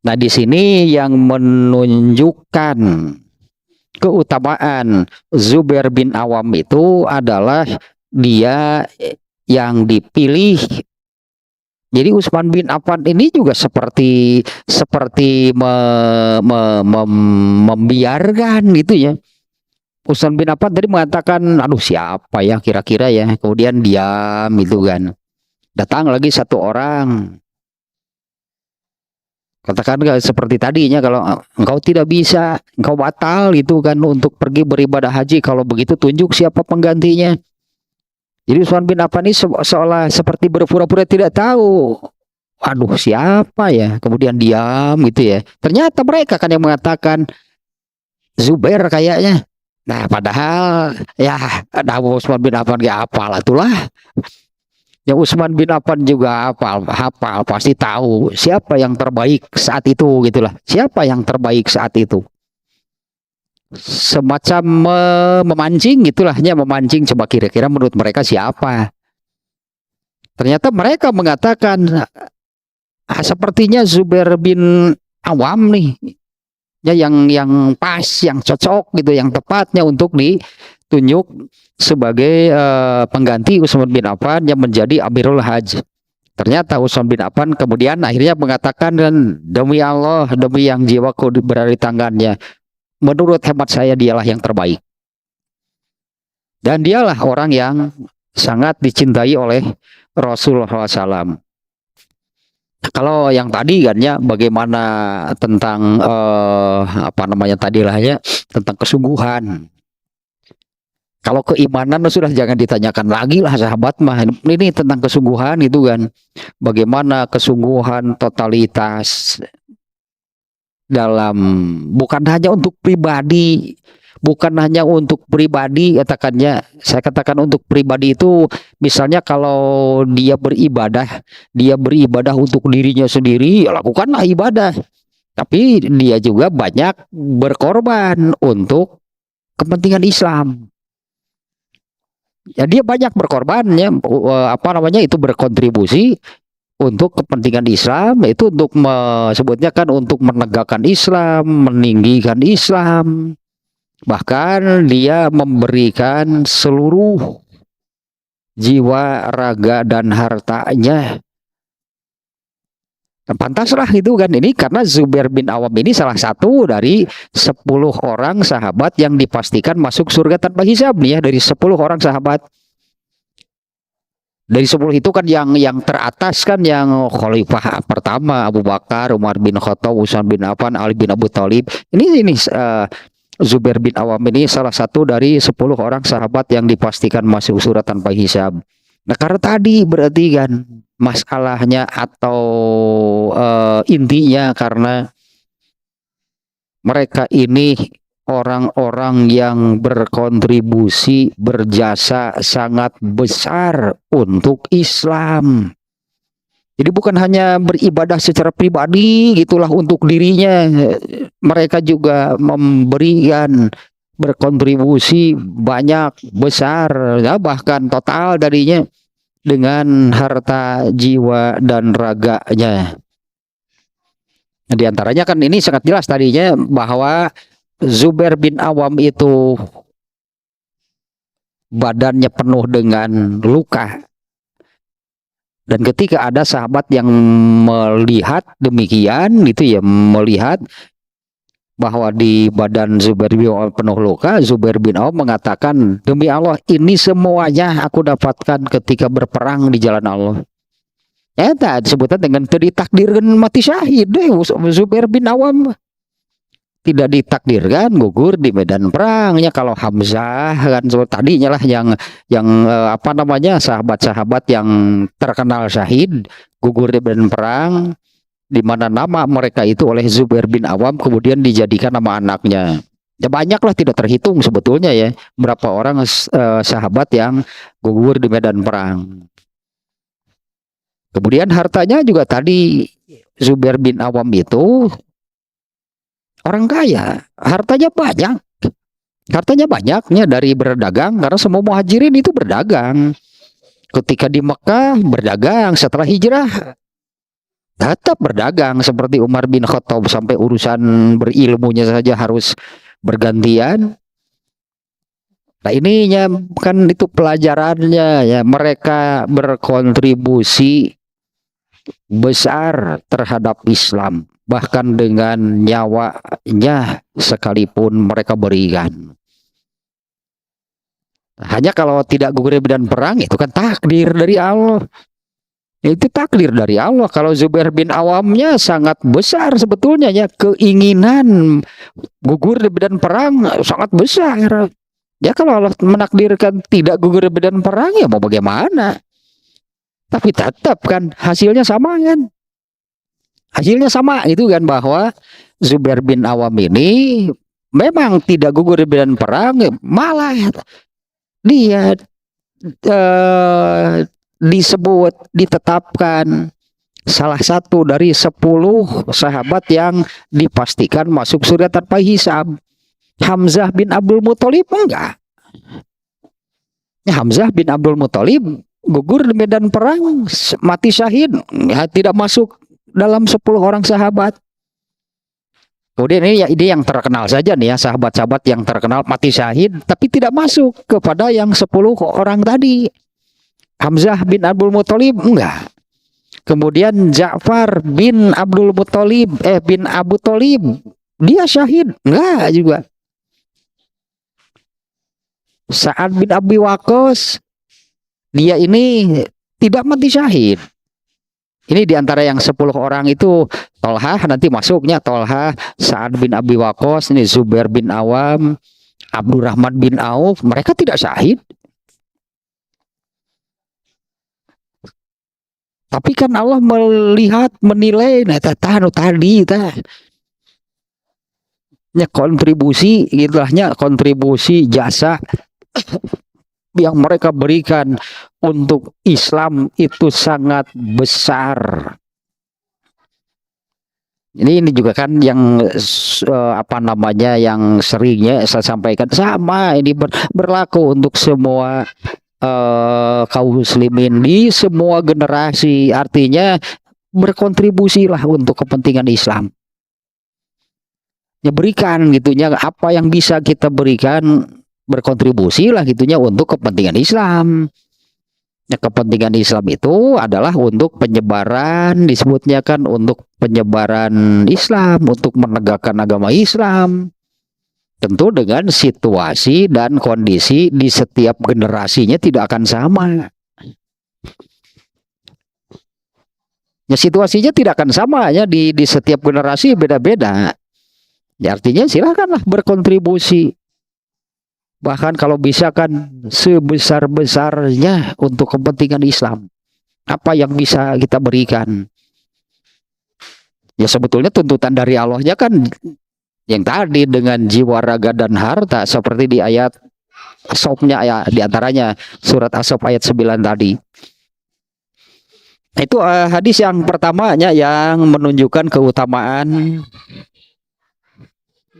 Nah, di sini yang menunjukkan keutamaan Zubair bin Awam itu adalah dia yang dipilih. Jadi Utsman bin Affan ini juga seperti membiarkan gitu ya. Utsman bin Affan tadi mengatakan, aduh siapa ya kira-kira ya, kemudian diam itu kan. Datang lagi satu orang, katakan seperti tadinya, kalau engkau tidak bisa, engkau batal itu kan untuk pergi beribadah haji, kalau begitu tunjuk siapa penggantinya. Jadi Utsman bin Affan ini seolah seperti berpura-pura tidak tahu. Aduh siapa ya, kemudian diam gitu ya. Ternyata mereka kan yang mengatakan Zubair kayaknya. Nah padahal ya ada Utsman bin Affan gak hafal itulah. Ya Utsman bin Affan juga hafal pasti tahu siapa yang terbaik saat itu gitulah. Siapa yang terbaik saat itu. Semacam memancing gitulah, memancing, coba kira-kira menurut mereka siapa. Ternyata mereka mengatakan sepertinya Zubair bin Awam nih ya, yang pas, yang cocok gitu, yang tepatnya untuk ditunjuk sebagai pengganti Utsman bin Affan yang menjadi Amirul Hajj. Ternyata Utsman bin Affan kemudian akhirnya mengatakan, demi Allah, demi yang jiwaku berada di tangannya, menurut hemat saya dialah yang terbaik. Dan dialah orang yang sangat dicintai oleh Rasulullah SAW. Kalau yang tadi kan ya, bagaimana tentang tadi lah ya, tentang kesungguhan. Kalau keimanan sudah jangan ditanyakan lagi lah sahabat mah. Ini tentang kesungguhan itu kan. Bagaimana kesungguhan totalitas dalam, bukan hanya untuk pribadi, katakannya, saya katakan untuk pribadi itu misalnya kalau dia beribadah untuk dirinya sendiri, ya lakukanlah ibadah, tapi dia juga banyak berkorban untuk kepentingan Islam. Ya dia banyak berkorban ya, itu berkontribusi untuk kepentingan Islam, itu untuk sebutnya kan untuk menegakkan Islam, meninggikan Islam. Bahkan dia memberikan seluruh jiwa, raga, dan hartanya Pantaslah itu kan, ini karena Zubair bin Awam ini salah satu dari 10 orang sahabat yang dipastikan masuk surga tanpa hisab nih ya, dari 10 orang sahabat. Dari 10 itu kan yang teratas kan yang khalifah pertama Abu Bakar, Umar bin Khattab, Utsman bin Affan, Ali bin Abu Thalib. Ini Zubair bin Awam ini salah satu dari 10 orang sahabat yang dipastikan masuk surga tanpa hisab. Nah, karena tadi berarti kan masalahnya atau intinya karena mereka ini orang-orang yang berkontribusi, berjasa sangat besar untuk Islam. Jadi bukan hanya beribadah secara pribadi gitulah untuk dirinya, mereka juga memberikan berkontribusi banyak besar ya, bahkan total darinya dengan harta, jiwa dan raganya. Di antaranya kan ini sangat jelas tadinya bahwa Zubair bin Awam itu badannya penuh dengan luka. Dan ketika ada sahabat yang melihat demikian gitu ya, melihat bahwa di badan Zubair bin Awam penuh luka, Zubair bin Awam mengatakan, demi Allah ini semuanya aku dapatkan ketika berperang di jalan Allah. Eta disebutkan dengan ditakdirkan mati syahid deh Zubair bin Awam. Tidak ditakdirkan gugur di medan perangnya. Kalau Hamzah kan tadinya lah yang apa namanya sahabat-sahabat yang terkenal syahid gugur di medan perang, di mana nama mereka itu oleh Zubair bin Awam kemudian dijadikan nama anaknya. Ya banyaklah, tidak terhitung sebetulnya ya berapa orang sahabat yang gugur di medan perang. Kemudian hartanya juga tadi Zubair bin Awam itu orang kaya, hartanya banyaknya dari berdagang, karena semua muhajirin itu berdagang. Ketika di Mekah berdagang, setelah hijrah tetap berdagang seperti Umar bin Khattab, sampai urusan berilmunya saja harus bergantian. Nah ininya kan itu pelajarannya ya, mereka berkontribusi besar terhadap Islam, bahkan dengan nyawanya sekalipun mereka berikan. Hanya kalau tidak gugur di medan perang itu kan takdir dari Allah. Itu takdir dari Allah. Kalau Zubair bin Awamnya sangat besar sebetulnya ya, keinginan gugur di medan perang sangat besar. Ya kalau Allah menakdirkan tidak gugur di medan perang ya mau bagaimana? Tapi tetap kan hasilnya sama kan? Hasilnya sama itu kan, bahwa Zubair bin Awam ini memang tidak gugur di medan perang, malah dia disebut, ditetapkan salah satu dari 10 sahabat yang dipastikan masuk surga tanpa hisab. Hamzah bin Abdul Muthalib enggak. Hamzah bin Abdul Muthalib gugur di medan perang, mati syahid, ya, tidak masuk dalam 10 orang sahabat. Kemudian ini yang terkenal saja nih ya, sahabat-sahabat yang terkenal mati syahid tapi tidak masuk kepada yang 10 orang tadi. Hamzah bin Abdul Muthalib enggak. Kemudian Ja'far bin Abdul Muthalib bin Abu Thalib, dia syahid enggak juga. Sa'ad bin Abi Waqqas, dia ini tidak mati syahid. Ini diantara yang 10 orang itu, Tolhah nanti masuknya, Tolhah, Sa'ad bin Abi Waqqas, ini Zubair bin Awam, Abdurrahman bin Auf, mereka tidak syahid. Tapi kan Allah melihat, menilai, nah tadi kontribusi gitulah, kontribusi jasa yang mereka berikan untuk Islam itu sangat besar. Ini juga kan yang apa namanya yang seringnya saya sampaikan, sama ini berlaku untuk semua kaum muslimin di semua generasi. Artinya berkontribusilah untuk kepentingan Islam. Ya berikan gitunya, apa yang bisa kita berikan, berkontribusilah gitunya untuk kepentingan Islam. Ya, kepentingan Islam itu adalah untuk penyebaran, disebutnya kan untuk penyebaran Islam, untuk menegakkan agama Islam. Tentu dengan situasi dan kondisi di setiap generasinya tidak akan sama. Ya, situasinya tidak akan sama ya di setiap generasi beda-beda. Ya, artinya silakanlah berkontribusi. Bahkan kalau bisa kan sebesar-besarnya untuk kepentingan Islam. Apa yang bisa kita berikan? Ya sebetulnya tuntutan dari Allahnya kan yang tadi dengan jiwa, raga, dan harta seperti di ayat As-Sofnya ya, diantaranya surat As-Sof ayat 9 tadi. Itu hadis yang pertamanya yang menunjukkan keutamaan,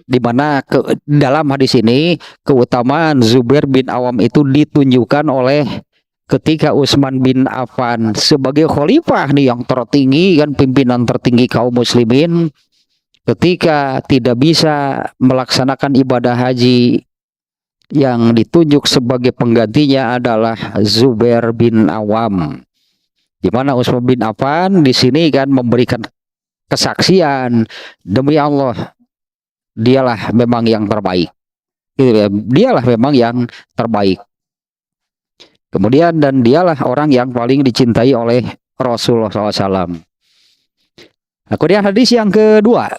di mana dalam hadis ini keutamaan Zubair bin Awam itu ditunjukkan oleh ketika Utsman bin Affan sebagai khalifah nih yang tertinggi kan, pimpinan tertinggi kaum muslimin, ketika tidak bisa melaksanakan ibadah haji, yang ditunjuk sebagai penggantinya adalah Zubair bin Awam. Di mana Utsman bin Affan di sini kan memberikan kesaksian, demi Allah, dialah memang yang terbaik. Dialah memang yang terbaik. Kemudian dan dialah orang yang paling dicintai oleh Rasulullah SAW. Kemudian hadis yang kedua.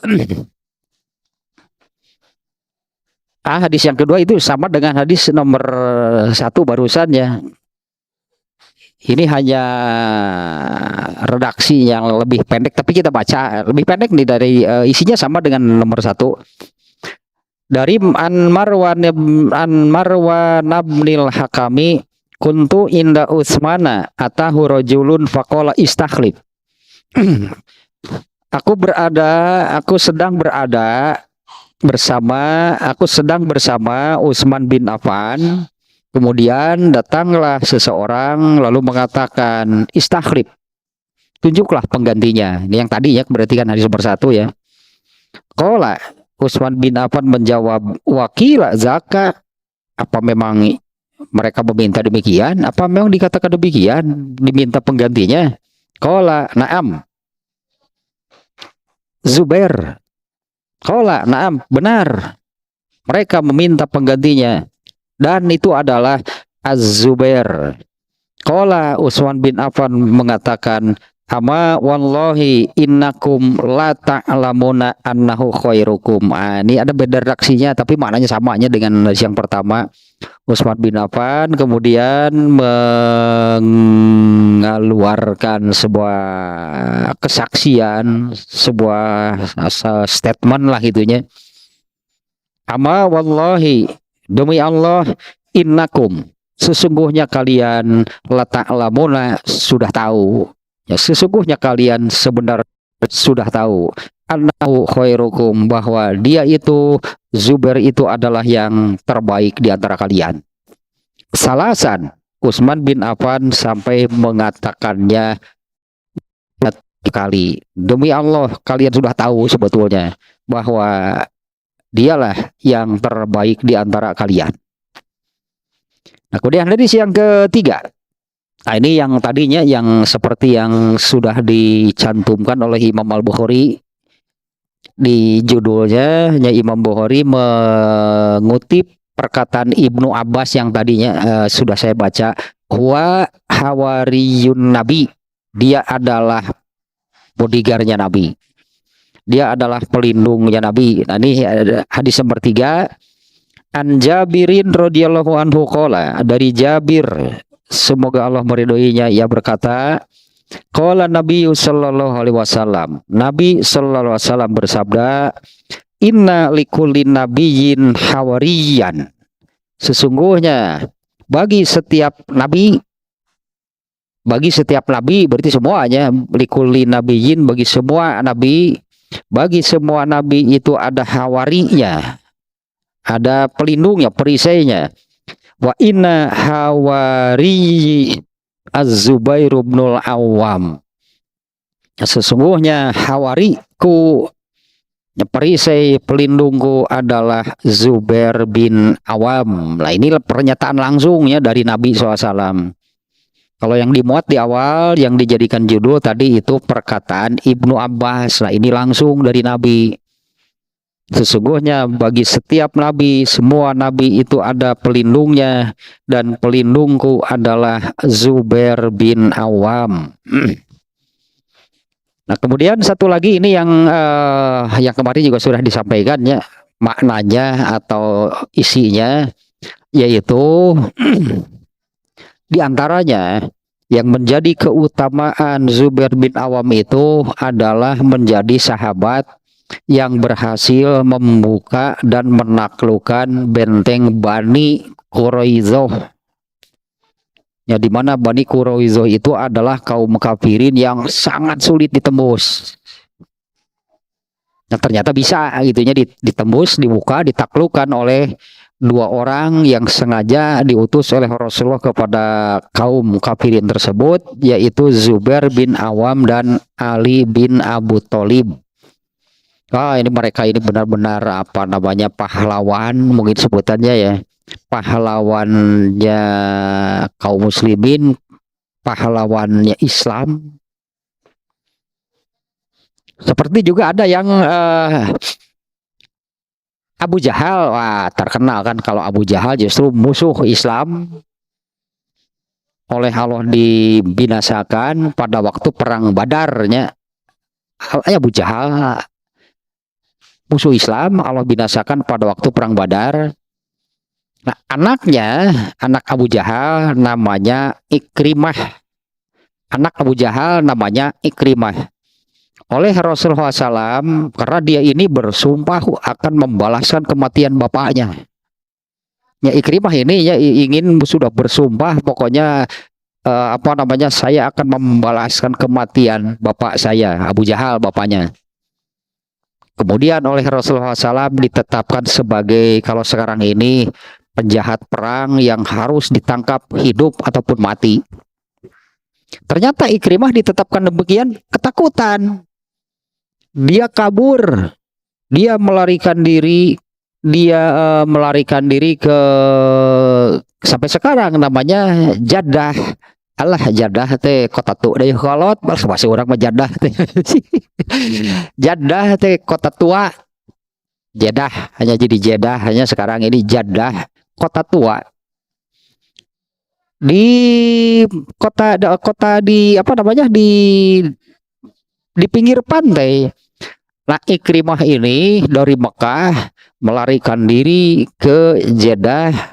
Hadis yang kedua itu sama dengan hadis nomor 1 barusan ya. Ini hanya redaksi yang lebih pendek, tapi kita baca lebih pendek nih dari isinya sama dengan nomor 1. Dari An Marwan bin Hakami, kuntu inda Utsmana atahu rajulun faqala istakhlif. Aku sedang bersama Utsman bin Affan. Kemudian datanglah seseorang lalu mengatakan istakhlif, tunjuklah penggantinya. Ini yang tadi ya, berarti kan hadis nomor 1 ya. Qala, Utsman bin Affan menjawab, wakila zaka, apa memang mereka meminta demikian? Apa memang dikatakan demikian, diminta penggantinya? Qala na'am Zubair. Qala na'am, benar, mereka meminta penggantinya, dan itu adalah Az-Zubair. Qala, Utsman bin Affan mengatakan, ama wallahi innakum la ta'lamuna annahu khairukum. Ini ada beda redaksinya tapi maknanya samanya dengan yang pertama. Utsman bin Affan kemudian mengeluarkan sebuah kesaksian, sebuah statement lah gitunya. Ama wallahi, demi Allah, innakum, sesungguhnya kalian, la ta'lamuna, sudah tahu. Ya, sesungguhnya kalian sebenarnya sudah tahu, annahu khairukum, bahwa dia itu, Zubair itu adalah yang terbaik di antara kalian. Salasan, Utsman bin Affan sampai mengatakannya kali, demi Allah kalian sudah tahu sebetulnya bahwa dialah yang terbaik di antara kalian. Nah, kemudian hadis yang ketiga. Nah, ini yang tadinya yang seperti yang sudah dicantumkan oleh Imam Al-Bukhari di judulnya. Imam Bukhari mengutip perkataan Ibnu Abbas yang tadinya sudah saya baca, wa hawariyun Nabi, dia adalah bodyguardnya Nabi, dia adalah pelindungnya Nabi. Nah, ini hadis nomor 3. An Jabirin radhiyallahu anhu qala, dari Jabir, semoga Allah meridhoinya, ia berkata, qala Nabi sallallahu alaihi wasallam, Nabi sallallahu alaihi wasallam bersabda, inna likulli nabiyyin hawariyan, sesungguhnya bagi setiap nabi berarti semuanya, likulli nabiyyin, bagi semua nabi itu ada hawarinya, ada pelindungnya, perisainya. Wa inna hawari Az-Zubair bin Awam, sesungguhnya hawariku, perisai pelindungku adalah Zubair bin Awam. Nah, ini pernyataan langsungnya dari Nabi SAW. Kalau yang dimuat di awal yang dijadikan judul tadi itu perkataan Ibnu Abbas. Nah, ini langsung dari Nabi. Sesungguhnya bagi setiap nabi, semua nabi itu ada pelindungnya, dan pelindungku adalah Zubair bin Awam. Nah, kemudian satu lagi ini yang kemarin juga sudah disampaikan ya, maknanya atau isinya, yaitu di antaranya yang menjadi keutamaan Zubair bin Awam itu adalah menjadi sahabat yang berhasil membuka dan menaklukkan benteng Bani Quraizoh. Ya, di mana Bani Quraizoh itu adalah kaum kafirin yang sangat sulit ditembus. Nah, ternyata bisa gitunya ditembus, dibuka, ditaklukkan oleh dua orang yang sengaja diutus oleh Rasulullah kepada kaum kafirin tersebut, yaitu Zubair bin Awam dan Ali bin Abu Thalib. Ini mereka ini benar-benar apa namanya pahlawan, mungkin sebutannya ya, pahlawannya kaum muslimin, pahlawannya Islam. Seperti juga ada yang Abu Jahal. Wah, terkenal kan kalau Abu Jahal justru musuh Islam, oleh Allah dibinasakan pada waktu perang Badarnya. Abu Jahal musuh Islam, Allah binasakan pada waktu perang Badar. Nah, anaknya, anak Abu Jahal namanya Ikrimah. Anak Abu Jahal namanya Ikrimah. Oleh Rasulullah SAW, karena dia ini bersumpah akan membalaskan kematian bapaknya. Ya, Ikrimah ini ya ingin sudah bersumpah, pokoknya saya akan membalaskan kematian bapak saya, Abu Jahal bapaknya. Kemudian oleh Rasulullah SAW ditetapkan sebagai, kalau sekarang ini, penjahat perang yang harus ditangkap hidup ataupun mati. Ternyata Ikrimah ditetapkan demikian, ketakutan. Dia kabur, dia melarikan diri ke, sampai sekarang namanya Jeddah. Allah, Jeddah teh kota tua deh kolot, masih orang mah Jeddah teh. Jeddah teh kota tua. Jeddah hanya jadi Jeddah, hanya sekarang ini Jeddah kota tua. Di kota di apa namanya di pinggir pantai. Nah, Ikrimah ini dari Mekah melarikan diri ke Jeddah,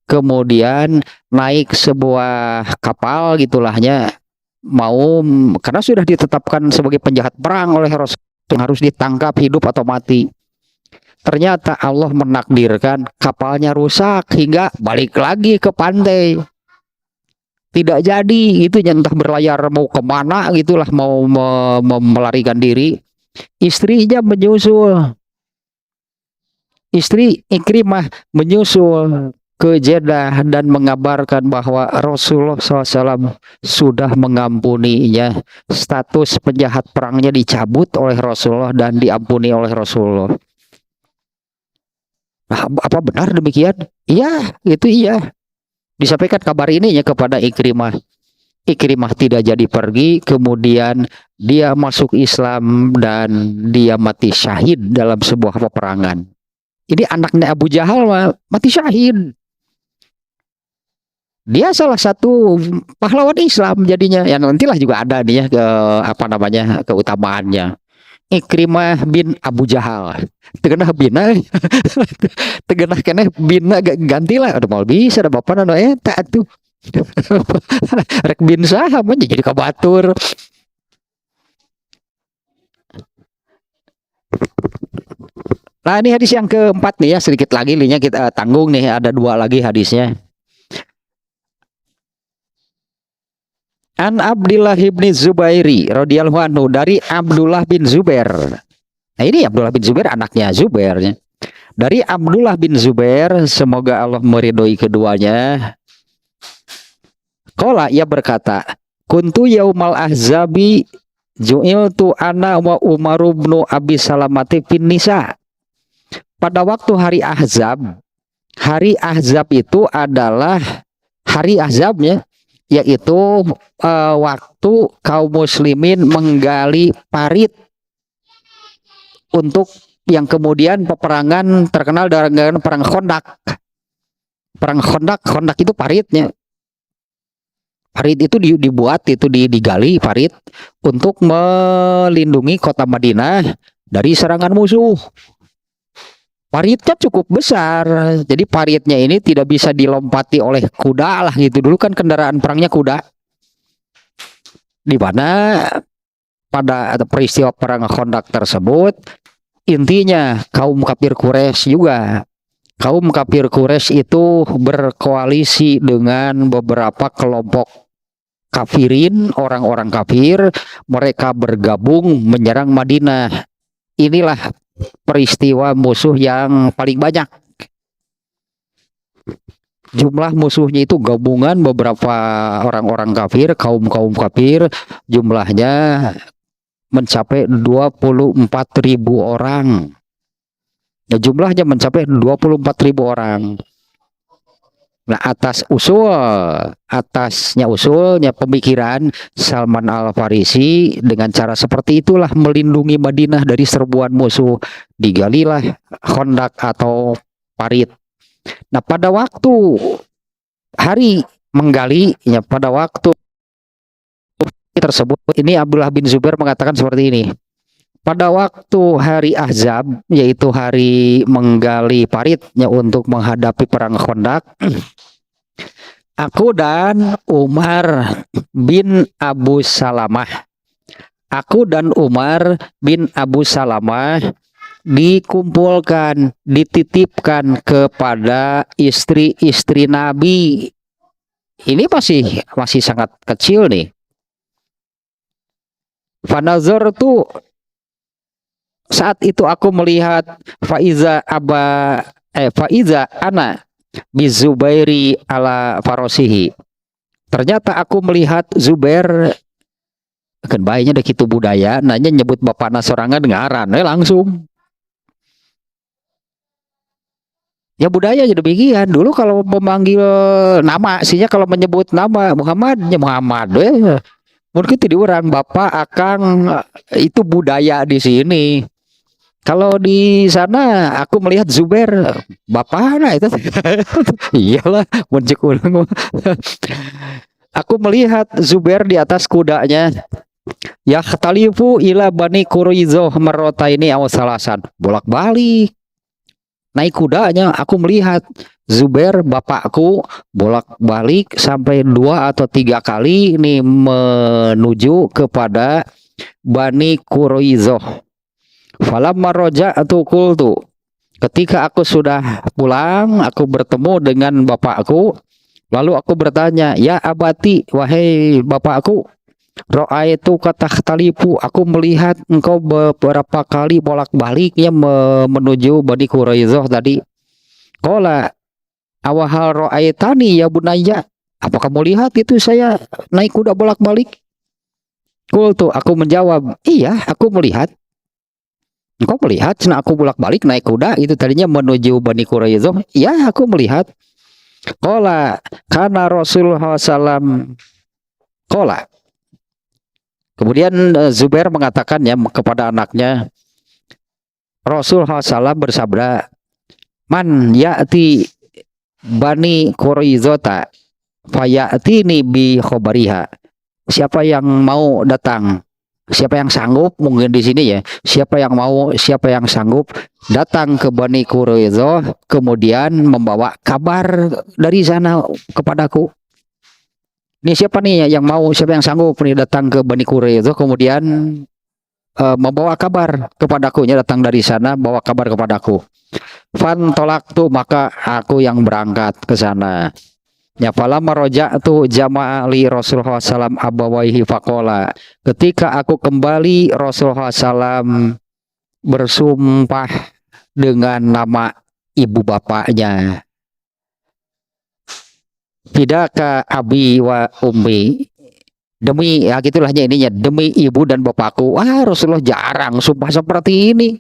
kemudian naik sebuah kapal gitulahnya, mau, karena sudah ditetapkan sebagai penjahat perang oleh Rasul, harus ditangkap hidup atau mati. Ternyata Allah menakdirkan kapalnya rusak hingga balik lagi ke pantai. Tidak jadi gitu, entah berlayar mau kemana gitulah, mau melarikan diri. Istrinya menyusul, istri Ikrimah menyusul ke Jeddah dan mengabarkan bahwa Rasulullah SAW sudah mengampuninya. Status penjahat perangnya dicabut oleh Rasulullah dan diampuni oleh Rasulullah. Nah, apa benar demikian? Iya, itu iya. Disampaikan kabar ini ya kepada Ikrimah. Ikrimah tidak jadi pergi, kemudian dia masuk Islam dan dia mati syahid dalam sebuah peperangan. Ini anaknya Abu Jahal mati syahid. Dia salah satu pahlawan Islam jadinya. Ya, nantilah juga ada nih ya keutamaannya. Ikrimah bin Abu Jahal. Tegenah bina. Tegenah keneh bina gantilah. Aduh, mau bisa ada bapak nano tak tuh. Rek bin saham aja jadi kabatur. Nah, ini hadis yang keempat nih ya, sedikit lagi linknya kita tanggung nih, ada dua lagi hadisnya. An Abdullah bin Zubairi radhiyallahu anhu, dari Abdullah bin Zubair. Nah, ini Abdullah bin Zubair anaknya Zubair ya. Dari Abdullah bin Zubair, semoga Allah meridhoi keduanya. Qala, ia berkata, kuntu yaumal ahzabi ju'iltu ana wa Umar bin Abi Salamati fin nisa. Pada waktu hari Ahzab itu adalah hari Ahzab ya. yaitu waktu kaum muslimin menggali parit untuk yang kemudian peperangan terkenal dengan perang Khandaq. Perang Khandaq itu paritnya. Parit itu dibuat, itu digali parit untuk melindungi kota Madinah dari serangan musuh. Paritnya cukup besar, jadi paritnya ini tidak bisa dilompati oleh kuda lah gitu. Dulu kan kendaraan perangnya kuda. Di mana pada peristiwa perang Khandaq tersebut, intinya kaum kafir Quraisy juga. Kaum kafir Quraisy itu berkoalisi dengan beberapa kelompok kafirin, orang-orang kafir, mereka bergabung menyerang Madinah. Inilah peristiwa musuh yang paling banyak. Jumlah musuhnya itu gabungan beberapa orang-orang kafir, kaum kafir, jumlahnya mencapai 24.000 orang. Ya, jumlahnya mencapai 24.000 orang. Nah, atasnya usulnya pemikiran Salman Al-Farisi, dengan cara seperti itulah melindungi Madinah dari serbuan musuh. Digalilah Khandaq atau parit. Nah, pada waktu hari menggali, ya pada waktu tersebut, ini Abdullah bin Zubair mengatakan seperti ini. Pada waktu hari Ahzab, yaitu hari menggali paritnya untuk menghadapi perang Khandaq, aku dan Umar bin Abu Salamah dikumpulkan, dititipkan kepada istri-istri Nabi. Ini masih sangat kecil nih. Fanazor tuh, saat itu aku melihat faiza ana bizubairi ala farosihi. Ternyata aku melihat Zubair, kan bayinya ada gitu budaya, nanya nyebut bapakna sorangan ngaran, langsung. Ya budaya jadi demikian. Dulu kalau memanggil nama, sinya kalau menyebut nama Muhammad, mungkin di orang bapak akang, itu budaya di sini. Kalau di sana aku melihat Zubair, bapaknya itu. Iyalah, muncik ulang. Aku melihat Zubair di atas kudanya. Ya talifu ila bani Quraizoh marrotaini aw salasan. Bolak-balik naik kudanya, aku melihat Zubair bapakku bolak-balik sampai 2 atau 3 kali ini menuju kepada Bani Quraizoh. Falamma raja'tu qultu, ketika aku sudah pulang, aku bertemu dengan bapakku, lalu aku bertanya, ya abati, wahai bapakku, ra'aitu kathtalifu, aku melihat engkau beberapa kali bolak-baliknya menuju Bani Quraizoh tadi. Qala awahal ra'aitani ya bunayya, apa kamu lihat itu saya naik kuda bolak-balik? Qultu, aku menjawab, iya aku melihat. Engkau melihat, nah aku bolak-balik naik kuda itu tadinya menuju Bani Quraizoh. Ya aku melihat. Qala kana Rasulullah SAW. Qala, kemudian Zubair mengatakan ya kepada anaknya, Rasulullah SAW bersabda, man ya'ti Bani Quraizota fayatini bi khobariha. Siapa yang mau datang, siapa yang sanggup, mungkin di sini ya, siapa yang sanggup datang ke Bani Quraizoh kemudian membawa kabar dari sana kepadaku. Ini siapa nih yang mau, siapa yang sanggup nih datang ke Bani Quraizoh kemudian membawa kabar kepadaku, datang dari sana bawa kabar kepadaku. Fan tolaktu, maka aku yang berangkat ke sana. Ya falamma raja'tu jama'ali Rasulullah SAW abawaihi faqala. Ketika aku kembali, Rasulullah SAW bersumpah dengan nama ibu bapaknya. Fidaka abi wa ummi, demi, ya gitulahnya ininya, demi ibu dan bapakku. Wah, Rasulullah jarang sumpah seperti ini.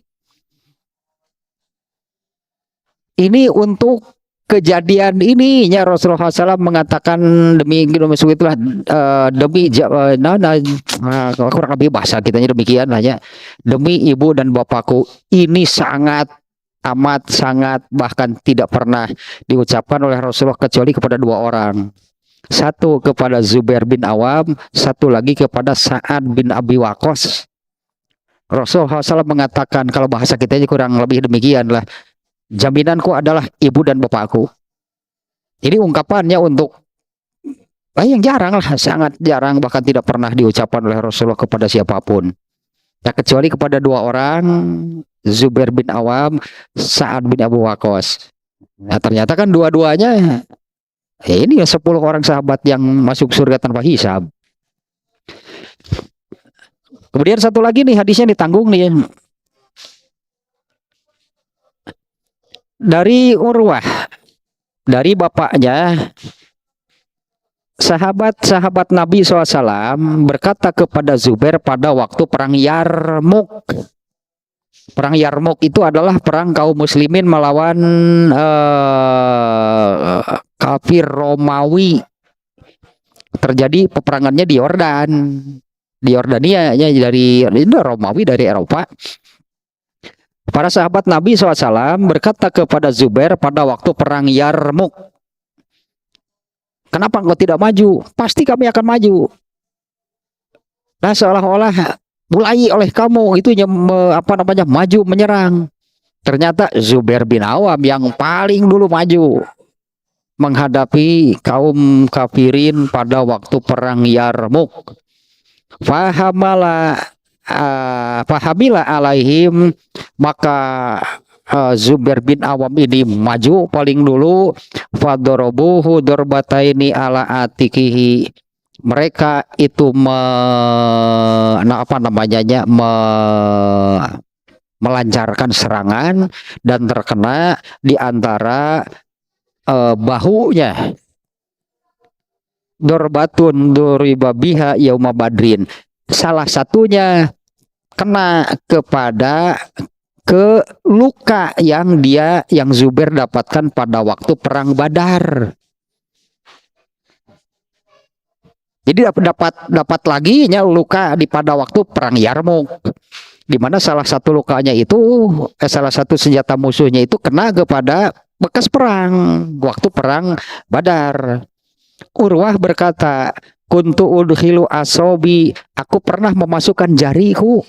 Ini untuk kejadian ini nya Rasulullah SAW mengatakan demi itulah demi kurang lebih bahasa kitanya demikian hanya demi ibu dan bapakku ini sangat amat sangat bahkan tidak pernah diucapkan oleh Rasulullah kecuali kepada dua orang. Satu kepada Zubair bin Awam, satu lagi kepada Sa'ad bin Abi Waqqas. Rasulullah SAW mengatakan kalau bahasa kita kurang lebih demikian lah. Jaminanku adalah ibu dan bapakku. Ini ungkapannya untuk yang jarang lah, sangat jarang bahkan tidak pernah diucapkan oleh Rasulullah kepada siapapun. Ya kecuali kepada dua orang, Zubair bin Awam, Sa'ad bin Abi Waqqas. Nah ternyata kan dua-duanya ini 10 orang sahabat yang masuk surga tanpa hisab. Kemudian satu lagi nih hadisnya ditanggung nih dari Urwah, dari bapaknya, sahabat-sahabat Nabi SAW berkata kepada Zubair pada waktu perang Yarmuk. Perang Yarmuk itu adalah perang kaum muslimin melawan kafir Romawi. Terjadi peperangannya di Yordan, di Yordania ya, dari Romawi dari Eropa. Para sahabat Nabi SAW berkata kepada Zubair pada waktu perang Yarmuk, kenapa engkau tidak maju? Pasti kami akan maju. Nah seolah-olah mulai oleh kamu itu maju menyerang. Ternyata Zubair bin Awam yang paling dulu maju menghadapi kaum kafirin pada waktu perang Yarmuk. Fahamila alaihim, maka Zubair bin Awam ini maju paling dulu. Fadorobuhu dorbataini ala atikihi, mereka itu melancarkan serangan dan terkena di antara bahunya. Dorbatun duribabiha yauma badrin, salah satunya kena kepada luka yang Zubair dapatkan pada waktu perang Badar. Jadi dapat lagi luka pada waktu perang Yarmuk, di mana salah satu lukanya itu salah satu senjata musuhnya itu kena kepada bekas perang waktu perang Badar. Urwah berkata, kuntu udhilu asobi, aku pernah memasukkan jariku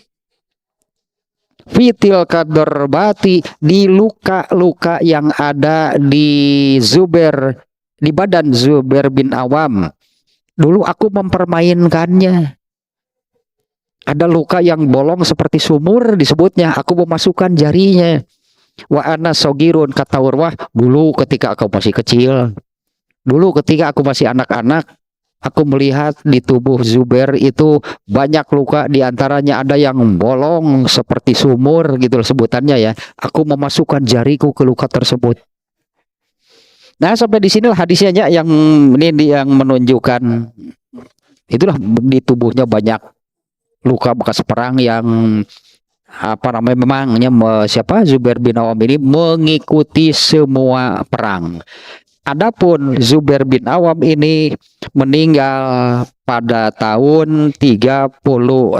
fitil kadorbati, di luka-luka yang ada di Zubair, di badan Zubair bin Awam. Dulu aku mempermainkannya. Ada luka yang bolong seperti sumur disebutnya, aku memasukkan jarinya. Wa ana sogirun, kata Urwah, dulu ketika aku masih kecil, dulu ketika aku masih anak-anak, aku melihat di tubuh Zubair itu banyak luka, diantaranya ada yang bolong seperti sumur gitu sebutannya ya. Aku memasukkan jariku ke luka tersebut. Nah sampai di sinilah hadisnya yang ini yang menunjukkan itulah di tubuhnya banyak luka bekas perang yang memangnya Zubair bin Awam ini mengikuti semua perang. Adapun Zubair bin Awam ini meninggal pada tahun 30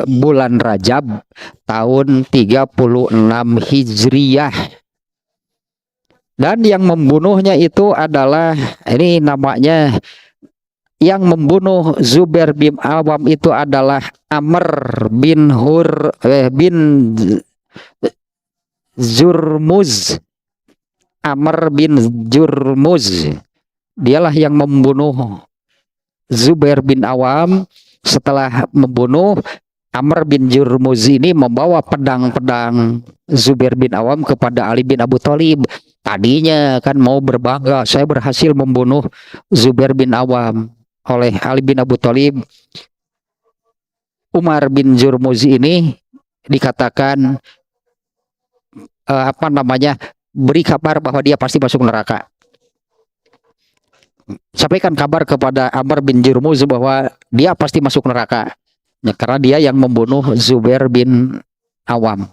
bulan Rajab tahun 36 Hijriyah. Dan yang membunuhnya itu adalah, ini namanya, yang membunuh Zubair bin Awam itu adalah Amr bin Jurmuz. Amr bin Jurmuz, dialah yang membunuh Zubair bin Awam. Setelah membunuh, Amr bin Jurmuz ini membawa pedang-pedang Zubair bin Awam kepada Ali bin Abi Thalib. Tadinya kan mau berbangga, saya berhasil membunuh Zubair bin Awam. Oleh Ali bin Abi Thalib, Umar bin Jurmuz ini dikatakan beri kabar bahwa dia pasti masuk neraka. Sampaikan kabar kepada Amr bin Jurmuz bahwa dia pasti masuk neraka, ya, karena dia yang membunuh Zubair bin Awam.